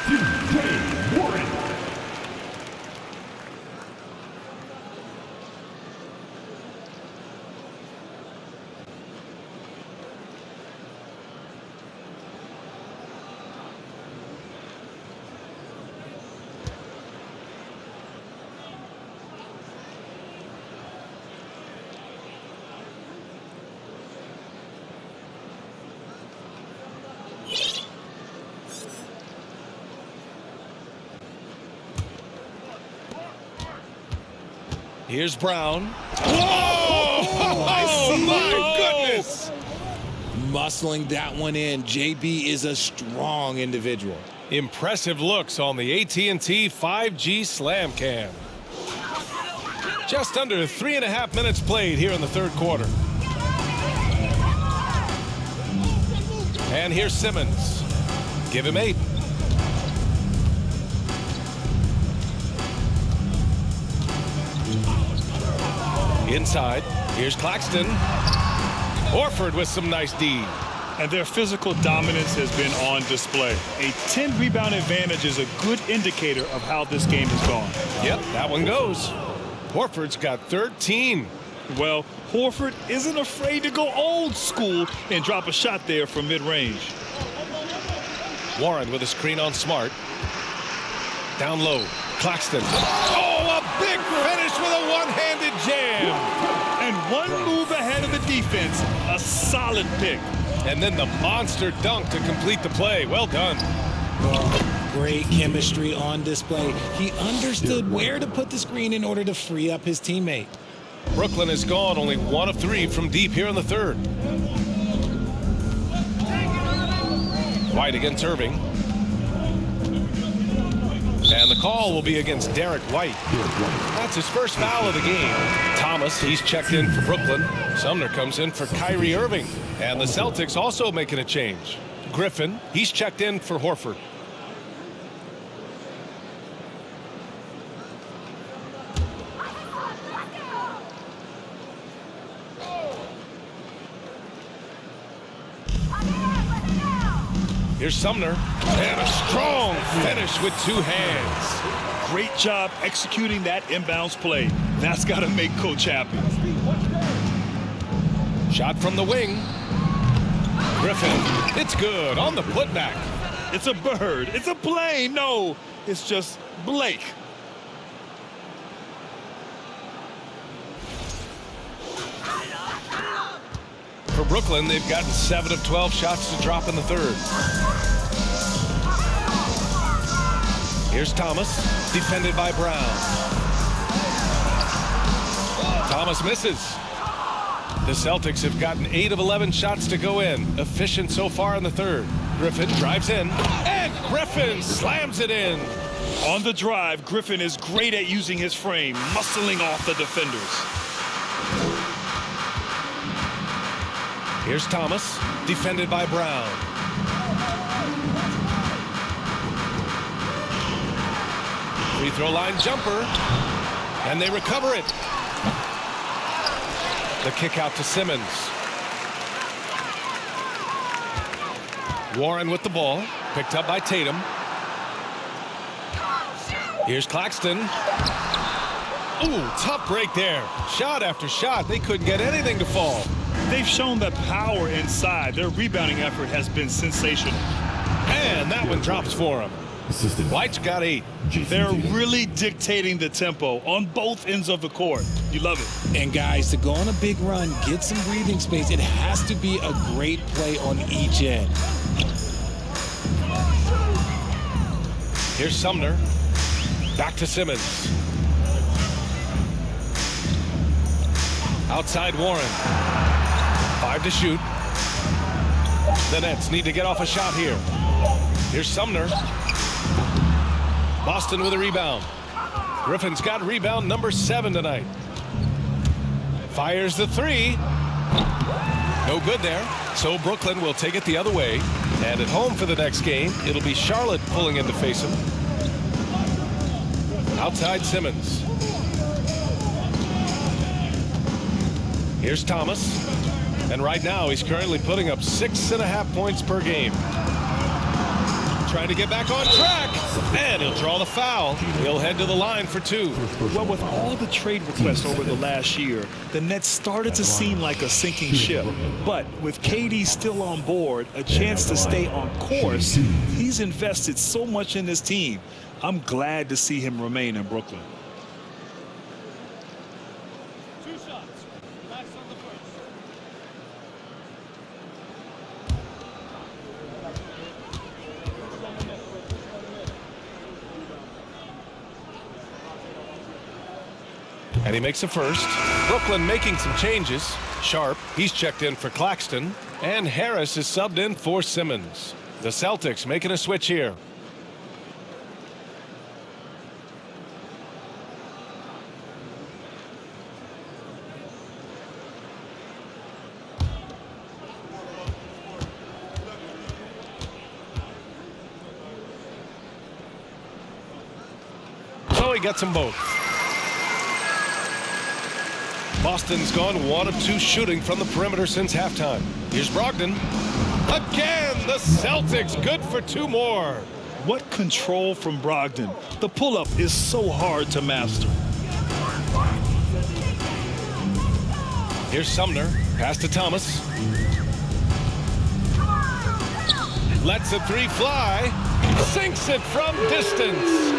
T.J. Warren. Here's Brown. Whoa! My goodness! Muscling that one in. JB is a strong individual. Impressive looks on the AT&T 5G Slam Cam. Just under 3.5 minutes played here in the third quarter. And here's Simmons. Give him 8. Inside, here's Claxton. Horford with some nice D. And their physical dominance has been on display. A 10-rebound advantage is a good indicator of how this game has gone. Yep, that one goes. Horford's got 13. Well, Horford isn't afraid to go old school and drop a shot there from mid-range. Warren with a screen on Smart. Down low, Claxton. Oh, a big finish with a one-handed jam. And one move ahead of the defense, a solid pick. And then the monster dunk to complete the play. Well done. Great chemistry on display. He understood where to put the screen in order to free up his teammate. Brooklyn has gone only 1 of 3 from deep here in the third. White against Irving. And the call will be against Derek White. That's his first foul of the game. Thomas, he's checked in for Brooklyn. Sumner comes in for Kyrie Irving. And the Celtics also making a change. Griffin, he's checked in for Horford. Here's Sumner, and a strong finish with 2 hands. Great job executing that inbounds play. That's got to make Coach happy. Shot from the wing. Griffin, it's good on the putback. It's a bird. It's a plane. No, it's just Blake. For Brooklyn, they've gotten 7 of 12 shots to drop in the third. Here's Thomas, defended by Brown. Thomas misses. The Celtics have gotten 8 of 11 shots to go in. Efficient so far in the third. Griffin drives in, and Griffin slams it in. On the drive, Griffin is great at using his frame, muscling off the defenders. Here's Thomas, defended by Brown. Free throw line jumper, and they recover it. The kick out to Simmons. Warren with the ball. Picked up by Tatum. Here's Claxton. Ooh, tough break there. Shot after shot. They couldn't get anything to fall. They've shown that power inside. Their rebounding effort has been sensational. And that one drops for him. White's got 8. They're really dictating the tempo on both ends of the court. You love it. And guys, to go on a big run, get some breathing space, it has to be a great play on each end. Here's Sumner. Back to Simmons. Outside Warren. 5 to shoot. The Nets need to get off a shot here. Here's Sumner. Boston with a rebound. Griffin's got rebound number 7 tonight. Fires the 3. No good there. So Brooklyn will take it the other way. And at home for the next game, it'll be Charlotte pulling in to face him. Outside Simmons. Here's Thomas. And right now he's currently putting up 6.5 points per game. Trying to get back on track. And he'll draw the foul. He'll head to the line for 2. Well, with all the trade requests over the last year, the Nets started to seem like a sinking ship. But with KD still on board, a chance to stay on course, he's invested so much in this team. I'm glad to see him remain in Brooklyn. And he makes a first. Brooklyn making some changes. Sharp, he's checked in for Claxton. And Harris is subbed in for Simmons. The Celtics making a switch here. So he gets them both. Boston's gone 1 of 2 shooting from the perimeter since halftime. Here's Brogdon. Again, the Celtics good for 2 more. What control from Brogdon. The pull-up is so hard to master. Here's Sumner. Pass to Thomas. Lets a 3 fly. Sinks it from distance.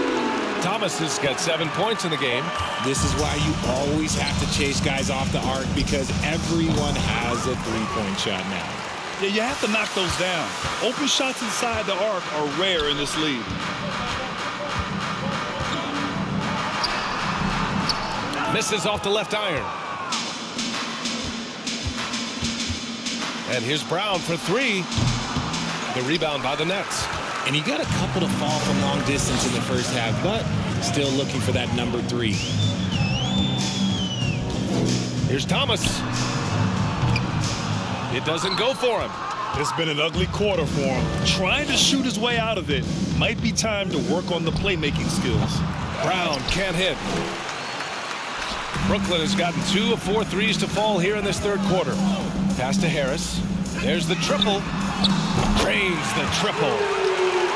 Thomas has got 7 points in the game. This is why you always have to chase guys off the arc, because everyone has a 3-point shot now. Yeah, you have to knock those down. Open shots inside the arc are rare in this league. Misses off the left iron. And here's Brown for 3. The rebound by the Nets. And he got a couple to fall from long distance in the first half, but still looking for that number 3. Here's Thomas. It doesn't go for him. It's been an ugly quarter for him. Trying to shoot his way out of it. Might be time to work on the playmaking skills. Brown can't hit. Brooklyn has gotten 2 of 4 threes to fall here in this third quarter. Pass to Harris. There's the triple. Drains the triple.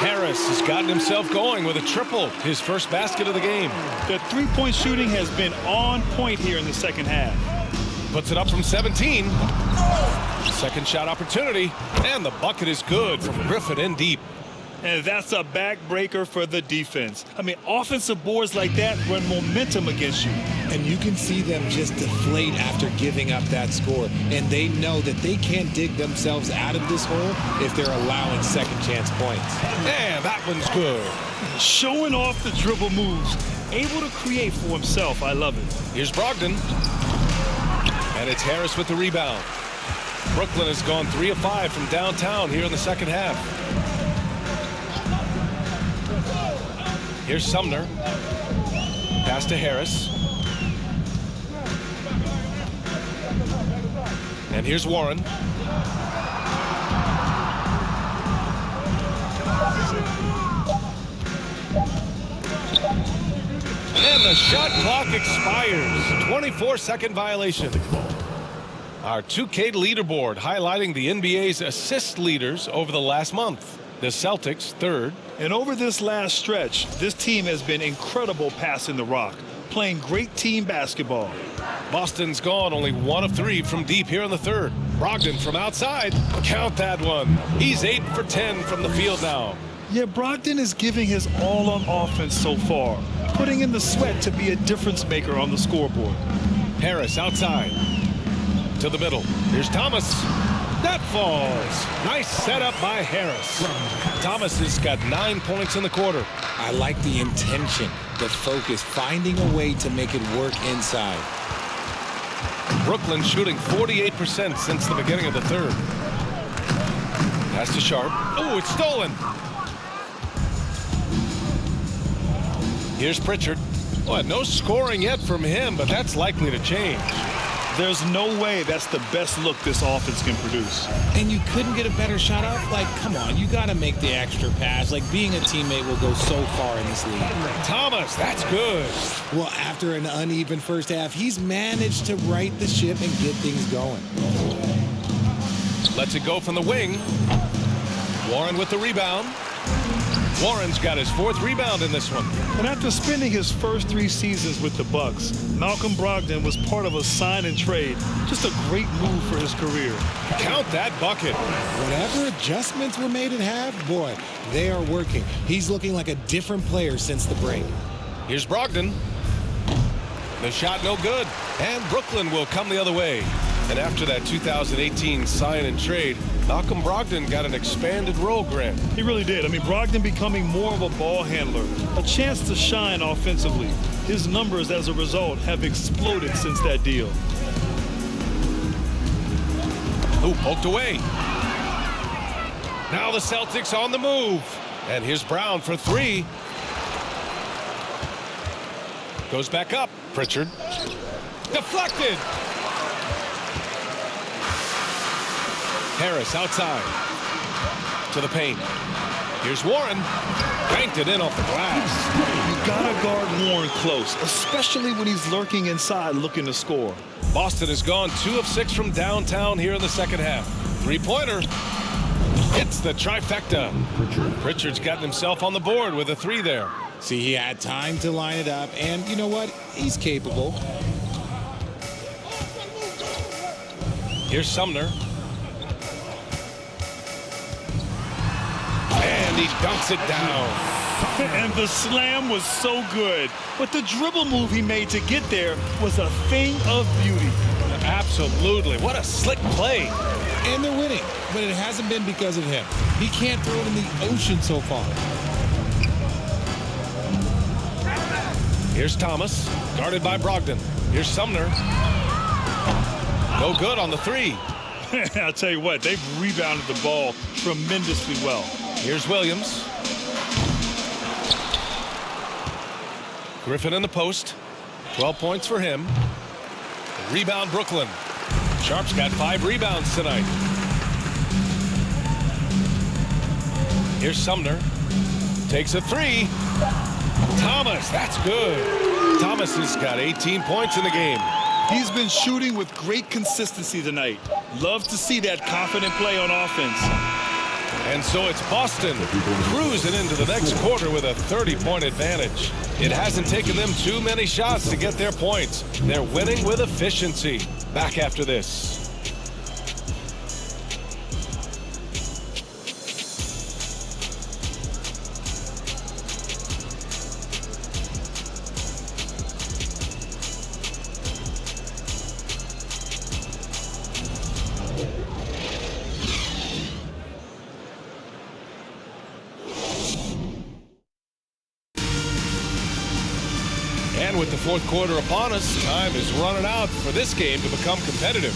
Harris has gotten himself going with a triple, his first basket of the game. The 3-point shooting has been on point here in the second half. Puts it up from 17. Second shot opportunity, and the bucket is good from Griffin in deep. And that's a backbreaker for the defense. I mean, offensive boards like that run momentum against you. And you can see them just deflate after giving up that score. And they know that they can't dig themselves out of this hole if they're allowing second chance points. And that one's good. Showing off the dribble moves. Able to create for himself. I love it. Here's Brogdon. And it's Harris with the rebound. Brooklyn has gone 3 of 5 from downtown here in the second half. Here's Sumner. Pass to Harris. And here's Warren. And the shot clock expires. 24-second violation. Our 2K leaderboard highlighting the NBA's assist leaders over the last month. The Celtics, third. And over this last stretch, this team has been incredible passing the rock, playing great team basketball. Boston's gone only 1 of 3 from deep here in the third. Brogdon from outside. Count that one. He's 8 for 10 from the field now. Yeah, Brogdon is giving his all on offense so far, putting in the sweat to be a difference maker on the scoreboard. Harris outside. To the middle. Here's Thomas. That falls. Nice setup by Harris. Thomas has got 9 points in the quarter. I like the intention, the focus, finding a way to make it work inside. Brooklyn shooting 48% since the beginning of the third. Pass to Sharp. Oh, it's stolen. Here's Pritchard. Well, no scoring yet from him, but that's likely to change. There's no way that's the best look this offense can produce. And you couldn't get a better shot off? Like, come on, you got to make the extra pass. Like, being a teammate will go so far in this league. Thomas, that's good. Well, after an uneven first half, he's managed to right the ship and get things going. Lets it go from the wing. Warren with the rebound. Warren's got his 4th rebound in this one. And after spending his first 3 seasons with the Bucks, Malcolm Brogdon was part of a sign and trade. Just a great move for his career. Count that bucket. Whatever adjustments were made at half, boy, they are working. He's looking like a different player since the break. Here's Brogdon. The shot no good. And Brooklyn will come the other way. And after that 2018 sign and trade, Malcolm Brogdon got an expanded role, Grant. He really did. I mean, Brogdon becoming more of a ball handler, a chance to shine offensively. His numbers as a result have exploded since that deal. Ooh, poked away. Now the Celtics on the move. And here's Brown for 3. Goes back up. Pritchard. Deflected. Harris outside. To the paint. Here's Warren. Banked it in off the glass. You gotta guard Warren close, especially when he's lurking inside looking to score. Boston has gone 2 of 6 from downtown here in the second half. 3-pointer. It's the trifecta. Pritchard's gotten himself on the board with a 3 there. See, he had time to line it up, and you know what? He's capable. Here's Sumner. And he dunks it down. And the slam was so good. But the dribble move he made to get there was a thing of beauty. Absolutely. What a slick play. And they're winning, but it hasn't been because of him. He can't throw it in the ocean so far. Here's Thomas, guarded by Brogdon. Here's Sumner. No good on the 3. I'll tell you what, they've rebounded the ball tremendously well. Here's Williams. Griffin in the post. 12 points for him. Rebound Brooklyn. Sharp's got 5 rebounds tonight. Here's Sumner. Takes a 3. Thomas, that's good. Thomas has got 18 points in the game. He's been shooting with great consistency tonight. Love to see that confident play on offense. And so it's Boston cruising into the next quarter with a 30-point advantage. It hasn't taken them too many shots to get their points. They're winning with efficiency. Back after this. And with the fourth quarter upon us, time is running out for this game to become competitive.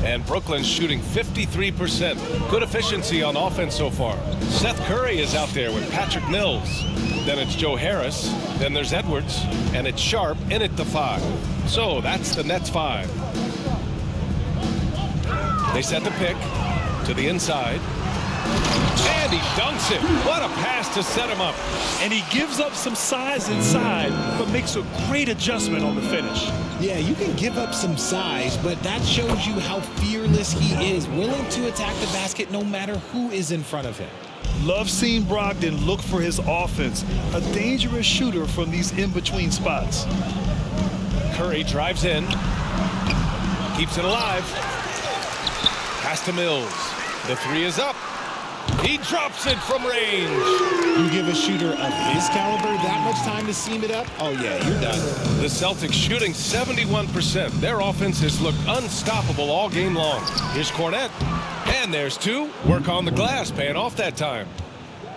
And Brooklyn's shooting 53%. Good efficiency on offense so far. Seth Curry is out there with Patrick Mills. Then it's Joe Harris. Then there's Edwards. And it's Sharp in at the 5. So that's the Nets 5. They set the pick to the inside. And he dunks it. What a pass to set him up. And he gives up some size inside, but makes a great adjustment on the finish. Yeah, you can give up some size, but that shows you how fearless he is, willing to attack the basket no matter who is in front of him. Love seeing Brogdon look for his offense, a dangerous shooter from these in-between spots. Curry drives in, keeps it alive. Pass to Mills. The three is up. He drops it from range. You give a shooter of his caliber that much time to seam it up? Oh, yeah, you're done. The Celtics shooting 71%. Their offense has looked unstoppable all game long. Here's Cornette. And there's two. Work on the glass, paying off that time.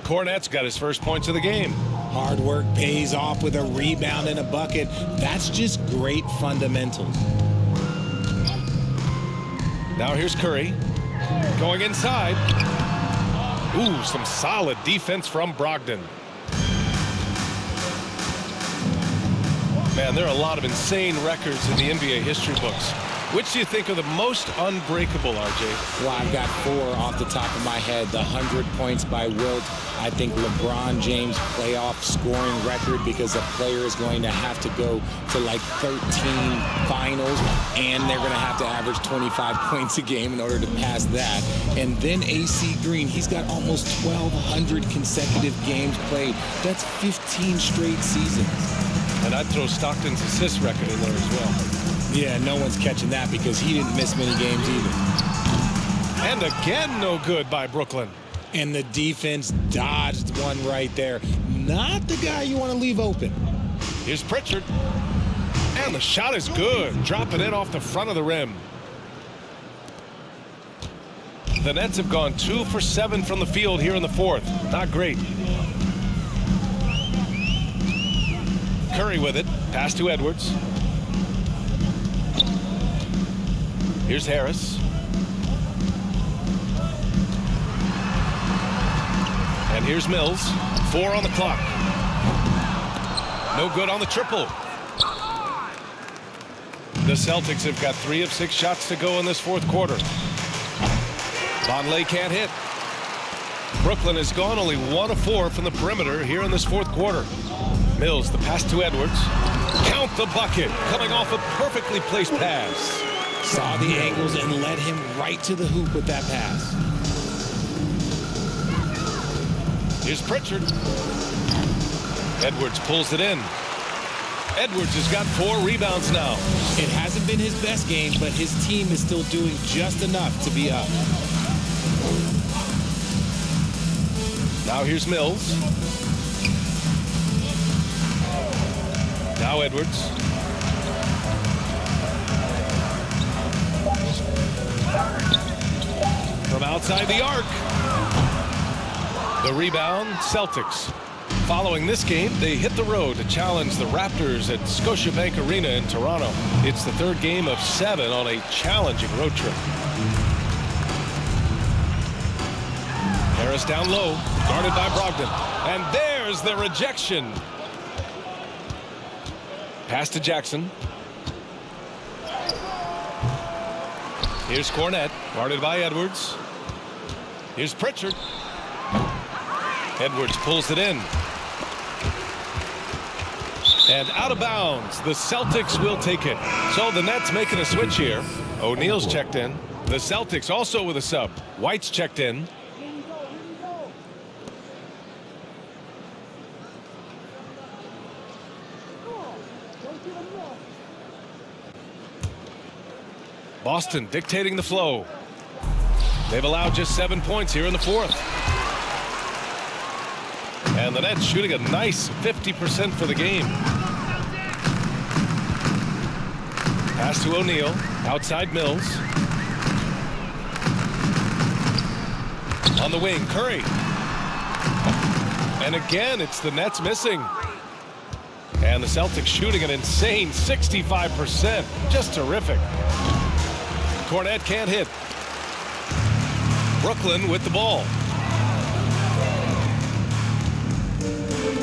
Cornette's got his first points of the game. Hard work pays off with a rebound and a bucket. That's just great fundamentals. Now here's Curry. Going inside. Ooh, some solid defense from Brogdon. Man, there are a lot of insane records in the NBA history books. Which do you think are the most unbreakable, RJ? Well, I've got four off the top of my head. The 100 points by Wilt. I think LeBron James playoff scoring record, because a player is going to have to go to like 13 finals, and they're going to have to average 25 points a game in order to pass that. And then AC Green, he's got almost 1,200 consecutive games played. That's 15 straight seasons. And I'd throw Stockton's assist record in there as well. Yeah, no one's catching that because he didn't miss many games either. And again, no good by Brooklyn. And the defense dodged one right there. Not the guy you want to leave open. Here's Pritchard. And the shot is good. Dropping it off the front of the rim. The Nets have gone 2 for 7 from the field here in the fourth. Not great. Curry with it. Pass to Edwards. Here's Harris. And here's Mills. 4 on the clock. No good on the triple. The Celtics have got 3 of 6 shots to go in this fourth quarter. Vonleh can't hit. Brooklyn has gone only 1 of 4 from the perimeter here in this fourth quarter. Mills, the pass to Edwards. Count the bucket. Coming off a perfectly placed pass. Saw the angles and led him right to the hoop with that pass. Here's Pritchard. Edwards pulls it in. Edwards has got 4 rebounds now. It hasn't been his best game, but his team is still doing just enough to be up. Now here's Mills. Now Edwards. From outside the arc. The rebound, Celtics. Following this game, they hit the road to challenge the Raptors at Scotiabank Arena in Toronto. It's the 3rd game of 7 on a challenging road trip. Harris down low, guarded by Brogdon. And there's the rejection. Pass to Jackson. Here's Cornette, guarded by Edwards. Here's Pritchard. Edwards pulls it in. And out of bounds. The Celtics will take it. So the Nets making a switch here. O'Neal's checked in. The Celtics also with a sub. White's checked in. Boston dictating the flow. They've allowed just 7 points here in the fourth. And the Nets shooting a nice 50% for the game. Pass to O'Neal. Outside Mills. On the wing, Curry. And again, it's the Nets missing. And the Celtics shooting an insane 65%. Just terrific. Cornette can't hit. Brooklyn with the ball.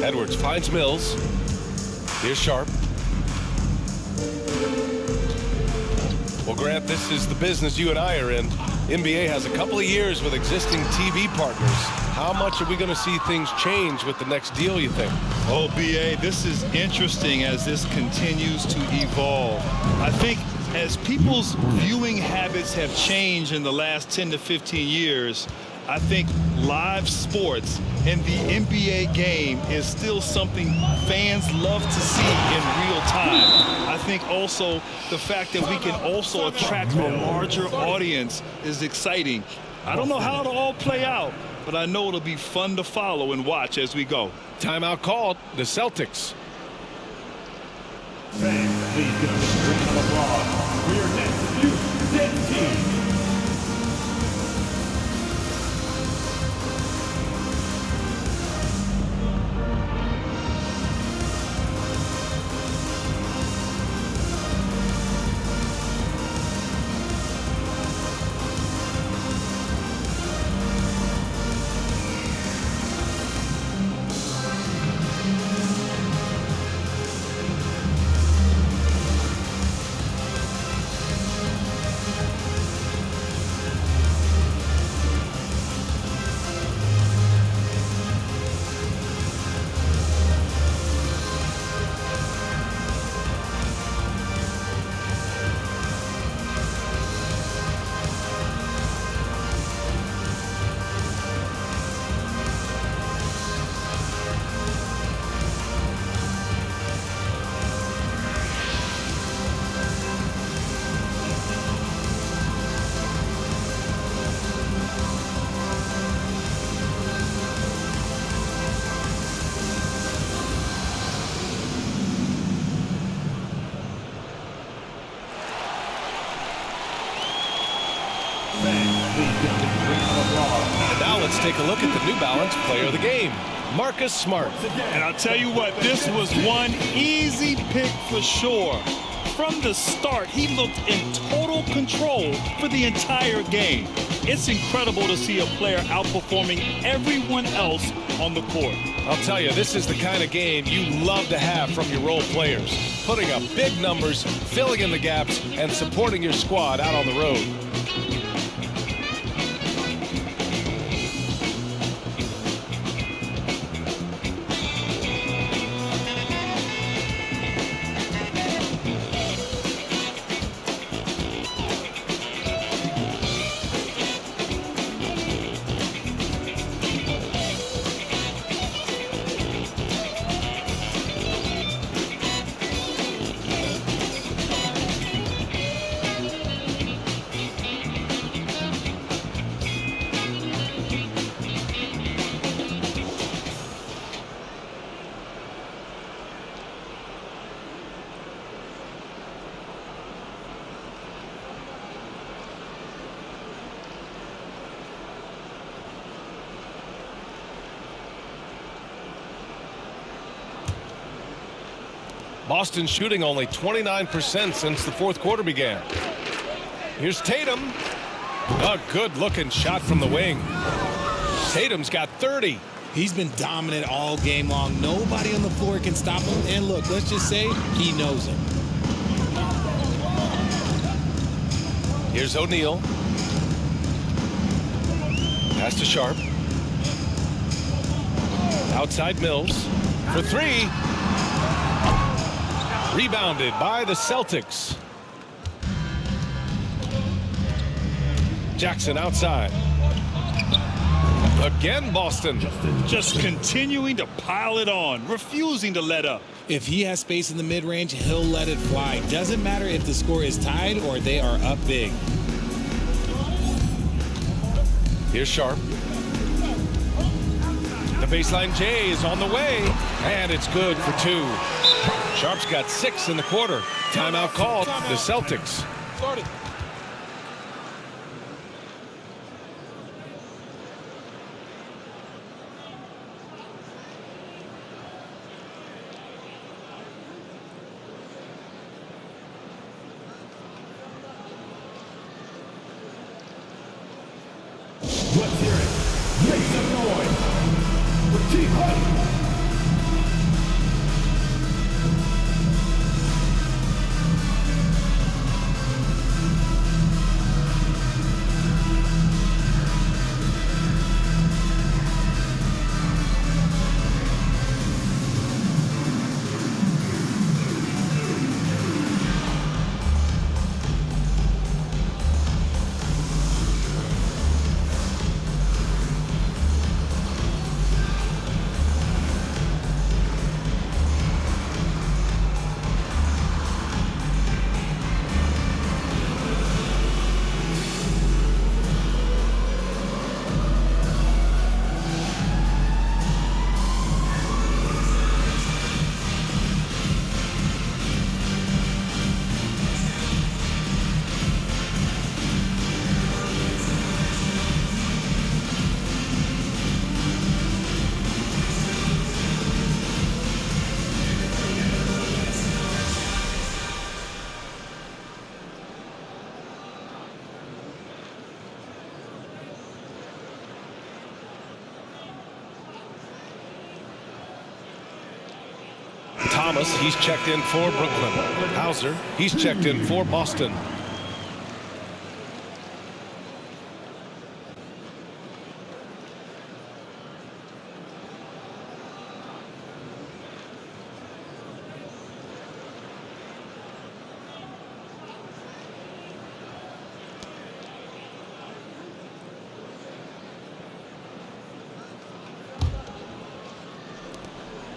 Edwards finds Mills. Here's Sharp. Well, Grant, this is the business you and I are in. NBA has a couple of years with existing TV partners. How much are we going to see things change with the next deal, you think? Oh, BA, this is interesting as this continues to evolve. I think as people's viewing habits have changed in the last 10 to 15 years, I think live sports and the NBA game is still something fans love to see in real time. I think also the fact that we can also attract a larger audience is exciting. I don't know how it'll all play out, but I know it'll be fun to follow and watch as we go. Timeout called. The Celtics. Fans, please give us a round of applause for your next Houston team. And now let's take a look at the New Balance Player of the Game, Marcus Smart. And I'll tell you what, this was one easy pick for sure. From the start, he looked in total control for the entire game. It's incredible to see a player outperforming everyone else on the court. I'll tell you, this is the kind of game you love to have from your role players. Putting up big numbers, filling in the gaps, and supporting your squad out on the road. Boston shooting only 29% since the fourth quarter began. Here's Tatum. A good-looking shot from the wing. Tatum's got 30. He's been dominant all game long. Nobody on the floor can stop him. And look, let's just say he knows him. Here's O'Neal. Pass to Sharp. Outside Mills for three. Rebounded by the Celtics. Jackson outside. Again, Boston. Just continuing to pile it on, refusing to let up. If he has space in the mid-range, he'll let it fly. Doesn't matter if the score is tied or they are up big. Here's Sharp. The baseline J is on the way, and it's good for two. Sharp's got 6 in the quarter. Timeout called. The Celtics. Let's hear it. Make some noise for Team Honey. Thomas, he's checked in for Brooklyn. Hauser, he's checked in for Boston.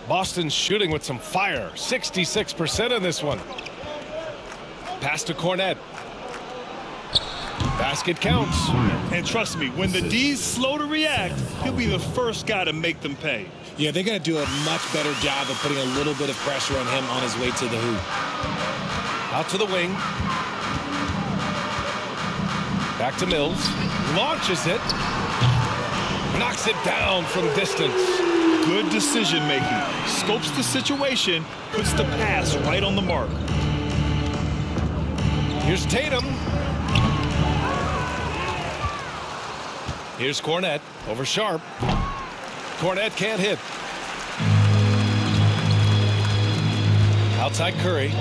Boston's shooting with some fire. 66% in this one. Pass to Cornet. Basket counts. And trust me, when the D's slow to react, he'll be the first guy to make them pay. Yeah, they're going to do a much better job of putting a little bit of pressure on him on his way to the hoop. Out to the wing. Back to Mills. Launches it. Knocks it down from distance. Good decision making. Scopes the situation, puts the pass right on the mark. Here's Tatum. Here's Cornet over Sharp. Cornet can't hit. Outside Curry.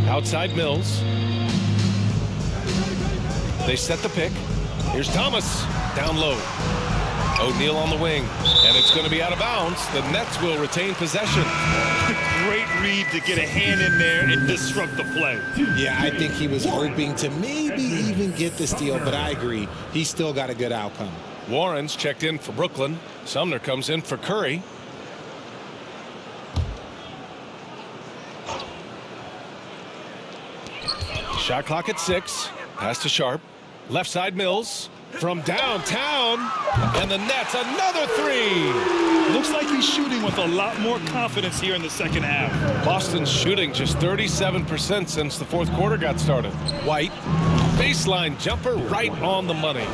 Outside Mills. They set the pick. Here's Thomas down low. O'Neal on the wing, and it's going to be out of bounds. The Nets will retain possession. Great read to get a hand in there and disrupt the play. Yeah, I think he was hoping to maybe even get the steal, but I agree. He's still got a good outcome. Warren's checked in for Brooklyn. Sumner comes in for Curry. Shot clock at 6. Pass to Sharp. Left side Mills. From downtown. And the Nets, another three. Looks like he's shooting with a lot more confidence here in the second half. Boston's shooting just 37% since the fourth quarter got started. White. Baseline jumper right on the money.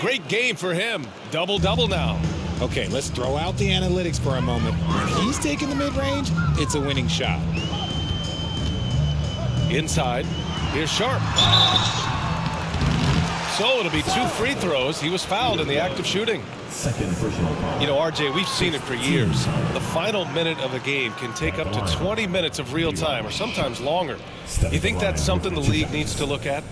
Great game for him. Double-double now. Okay, let's throw out the analytics for a moment. When he's taking the mid-range, it's a winning shot. Inside. Here's Sharp. So it'll be 2 free throws. He was fouled in the act of shooting. Second personal foul. You know, RJ, we've seen it for years. The final minute of a game can take up to 20 minutes of real time or sometimes longer. You think that's something the league needs to look at?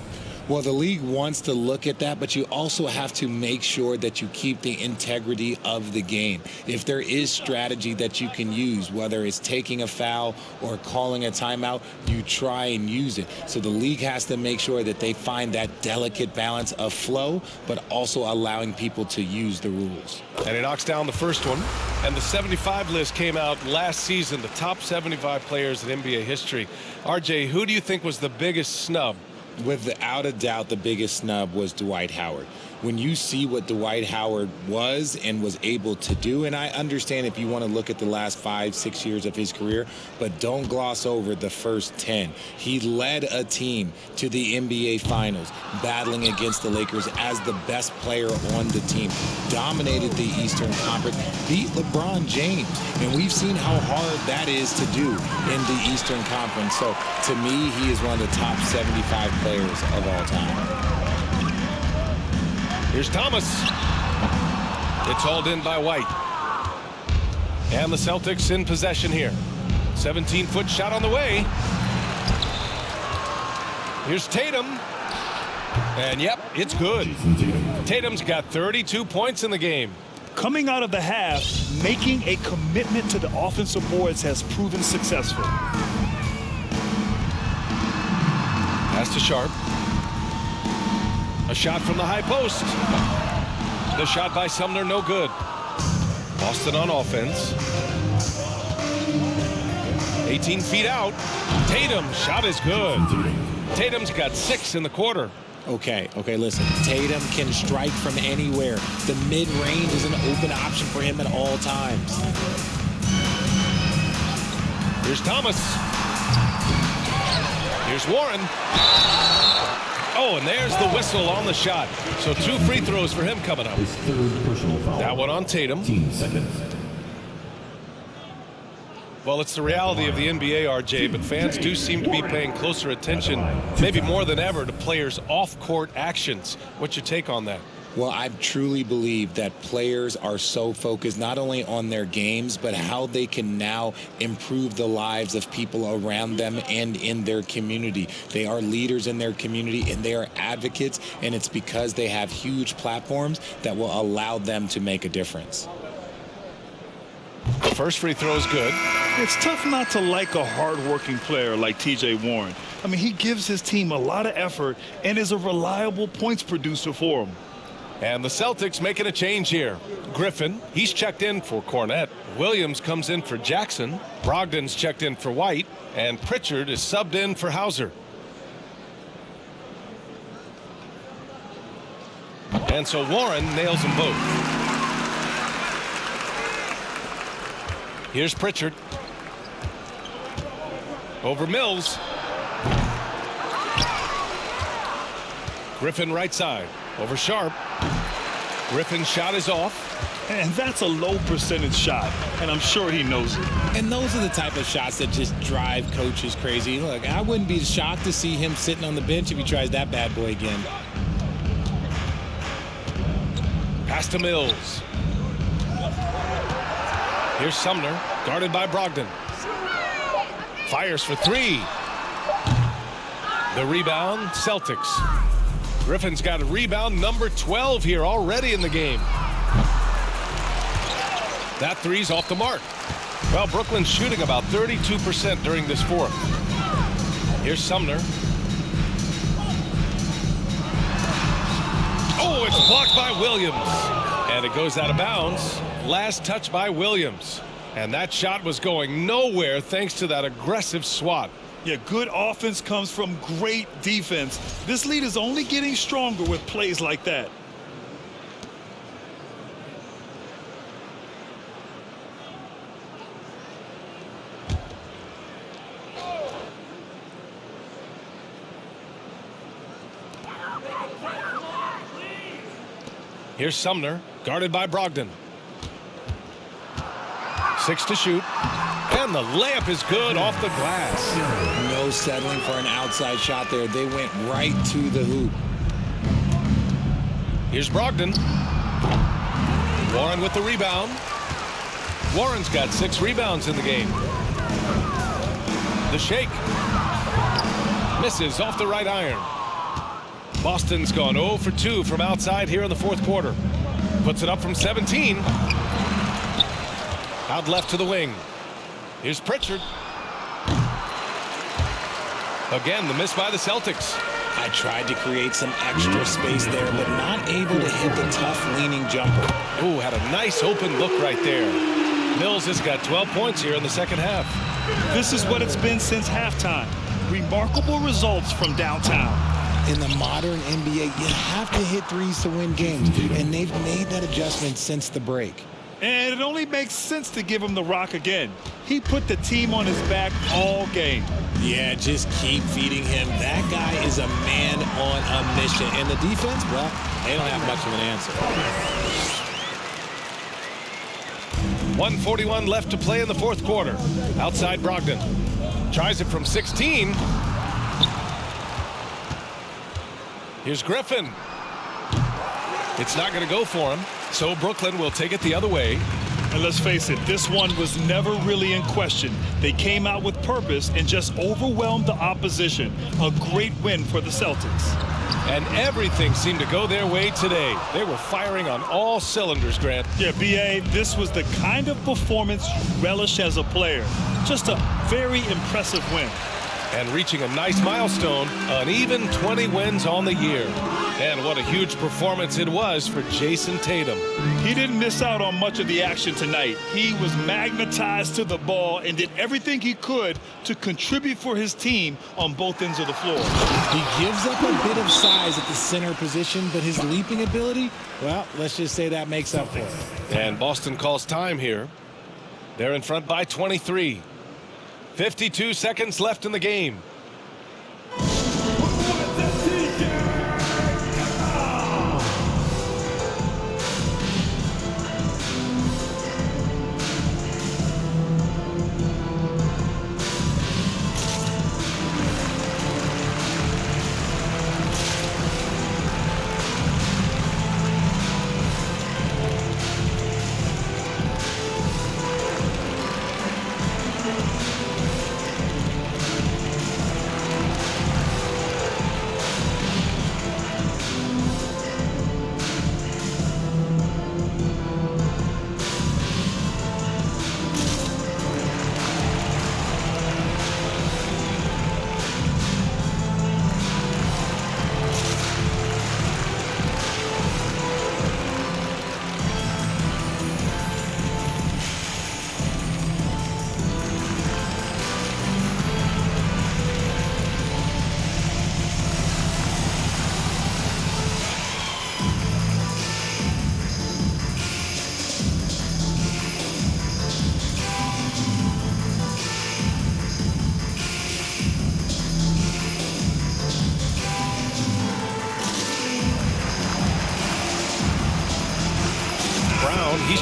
Well, the league wants to look at that, but you also have to make sure that you keep the integrity of the game. If there is strategy that you can use, whether it's taking a foul or calling a timeout, you try and use it. So the league has to make sure that they find that delicate balance of flow, but also allowing people to use the rules. And he knocks down the first one. And the 75 list came out last season, the top 75 players in NBA history. RJ, who do you think was the biggest snub? Without a doubt, the biggest snub was Dwight Howard. When you see what Dwight Howard was and was able to do, and I understand if you want to look at the last 5-6 years of his career, but don't gloss over the first 10. He led a team to the NBA Finals, battling against the Lakers as the best player on the team, dominated the Eastern Conference, beat LeBron James, and we've seen how hard that is to do in the Eastern Conference. So to me, he is one of the top 75 players of all time. Here's Thomas. It's hauled in by White. And the Celtics in possession here. 17-foot shot on the way. Here's Tatum. And yep, it's good. Tatum's got 32 points in the game. Coming out of the half, making a commitment to the offensive boards has proven successful. Pass to Sharp. A shot from the high post. The shot by Sumner, no good. Boston on offense. 18 feet out. Tatum, shot is good. Tatum's got 6 in the quarter. Okay, listen. Tatum can strike from anywhere. The mid-range is an open option for him at all times. Here's Thomas. Here's Warren. Oh, and there's the whistle on the shot. So 2 free throws for him coming up. His third personal foul. That one on Tatum. 15 seconds. Well, it's the reality of the NBA, RJ, but fans do seem to be paying closer attention, maybe more than ever, to players' off-court actions. What's your take on that? Well, I truly believe that players are so focused not only on their games, but how they can now improve the lives of people around them and in their community. They are leaders in their community, and they are advocates, and it's because they have huge platforms that will allow them to make a difference. The first free throw is good. It's tough not to like a hard-working player like T.J. Warren. I mean, he gives his team a lot of effort and is a reliable points producer for them. And the Celtics making a change here. Griffin, he's checked in for Cornette. Williams comes in for Jackson. Brogdon's checked in for White. And Pritchard is subbed in for Hauser. And so Warren nails them both. Here's Pritchard. Over Mills. Griffin right side. Over Sharp. Griffin's shot is off. And that's a low percentage shot, and I'm sure he knows it. And those are the type of shots that just drive coaches crazy. Look, I wouldn't be shocked to see him sitting on the bench if he tries that bad boy again. Pass to Mills. Here's Sumner, guarded by Brogdon. Fires for three. The rebound, Celtics. Griffin's got a rebound, number 12 here already in the game. That three's off the mark. Well, Brooklyn's shooting about 32% during this fourth. Here's Sumner. Oh, it's blocked by Williams. And it goes out of bounds. Last touch by Williams. And that shot was going nowhere thanks to that aggressive swat. Yeah, good offense comes from great defense. This lead is only getting stronger with plays like that. Here's Sumner, guarded by Brogdon. 6 to shoot. And the layup is good off the glass. No settling for an outside shot there. They went right to the hoop. Here's Brogdon. Warren with the rebound. Warren's got 6 rebounds in the game. The shake. Misses off the right iron. Boston's gone 0 for 2 from outside here in the fourth quarter. Puts it up from 17. Out left to the wing. Here's Pritchard. Again, the miss by the Celtics. I tried to create some extra space there, but not able to hit the tough leaning jumper. Ooh, had a nice open look right there. Mills has got 12 points here in the second half. This is what it's been since halftime. Remarkable results from downtown. In the modern NBA, you have to hit threes to win games, and they've made that adjustment since the break. And it only makes sense to give him the rock again. He put the team on his back all game. Yeah, just keep feeding him. That guy is a man on a mission. And the defense, well, they don't have much of an answer. 1:41 left to play in the fourth quarter. Outside Brogdon. Tries it from 16. Here's Griffin. It's not going to go for him. So Brooklyn will take it the other way. And let's face it, this one was never really in question. They came out with purpose and just overwhelmed the opposition. A great win for the Celtics. And everything seemed to go their way today. They were firing on all cylinders, Grant. Yeah, B.A., this was the kind of performance you relish as a player. Just a very impressive win. And reaching a nice milestone, an even 20 wins on the year. And what a huge performance it was for Jayson Tatum. He didn't miss out on much of the action tonight. He was magnetized to the ball and did everything he could to contribute for his team on both ends of the floor. He gives up a bit of size at the center position, but his leaping ability, well, let's just say that makes up for it. And Boston calls time here. They're in front by 23. 52 seconds left in the game.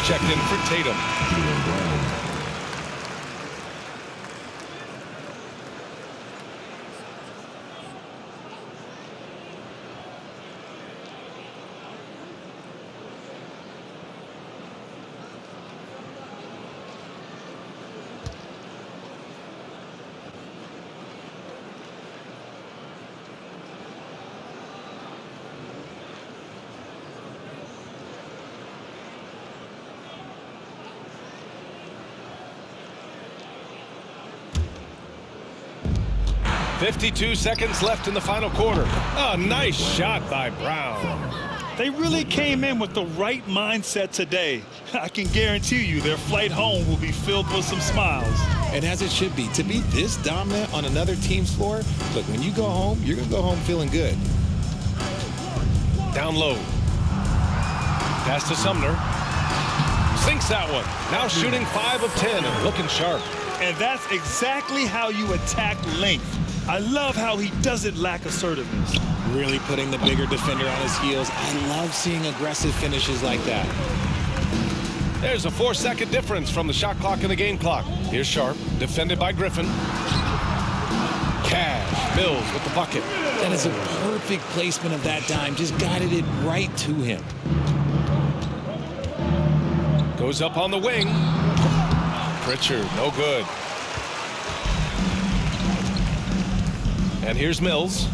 checked in for Tatum. Jaylen Brown. .52 seconds left in the final quarter. A nice shot by Brown. They really came in with the right mindset today. I can guarantee you their flight home will be filled with some smiles. And as it should be, to be this dominant on another team's floor, look, when you go home, you're going to go home feeling good. Down low. Pass to Sumner. Sinks that one. Now shooting 5 of 10 and looking sharp. And that's exactly how you attack length. I love how he doesn't lack assertiveness. Really putting the bigger defender on his heels. I love seeing aggressive finishes like that. There's a 4-second difference from the shot clock and the game clock. Here's Sharp, defended by Griffin. Cash, Mills with the bucket. That is a perfect placement of that dime. Just guided it right to him. Goes up on the wing. Pritchard, no good. And here's Mills.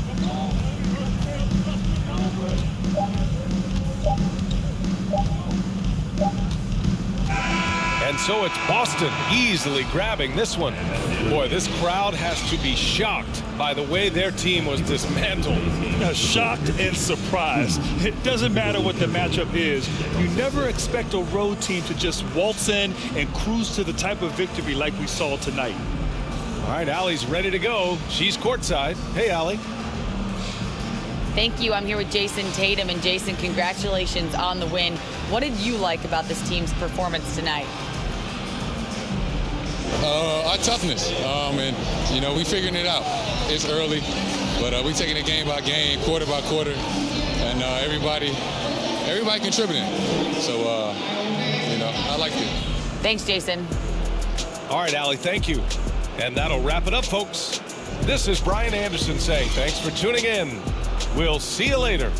And so it's Boston easily grabbing this one. Boy, this crowd has to be shocked by the way their team was dismantled. Shocked and surprised. It doesn't matter what the matchup is. You never expect a road team to just waltz in and cruise to the type of victory like we saw tonight. All right, Allie's ready to go. She's courtside. Hey, Allie. Thank you. I'm here with Jayson Tatum. And Jayson, congratulations on the win. What did you like about this team's performance tonight? Our toughness. And, you know, we figuring it out. It's early, but we taking it game by game, quarter by quarter, and everybody contributing. So, you know, I like it. Thanks, Jayson. All right, Allie, thank you. And that'll wrap it up, folks. This is Brian Anderson saying thanks for tuning in. We'll see you later.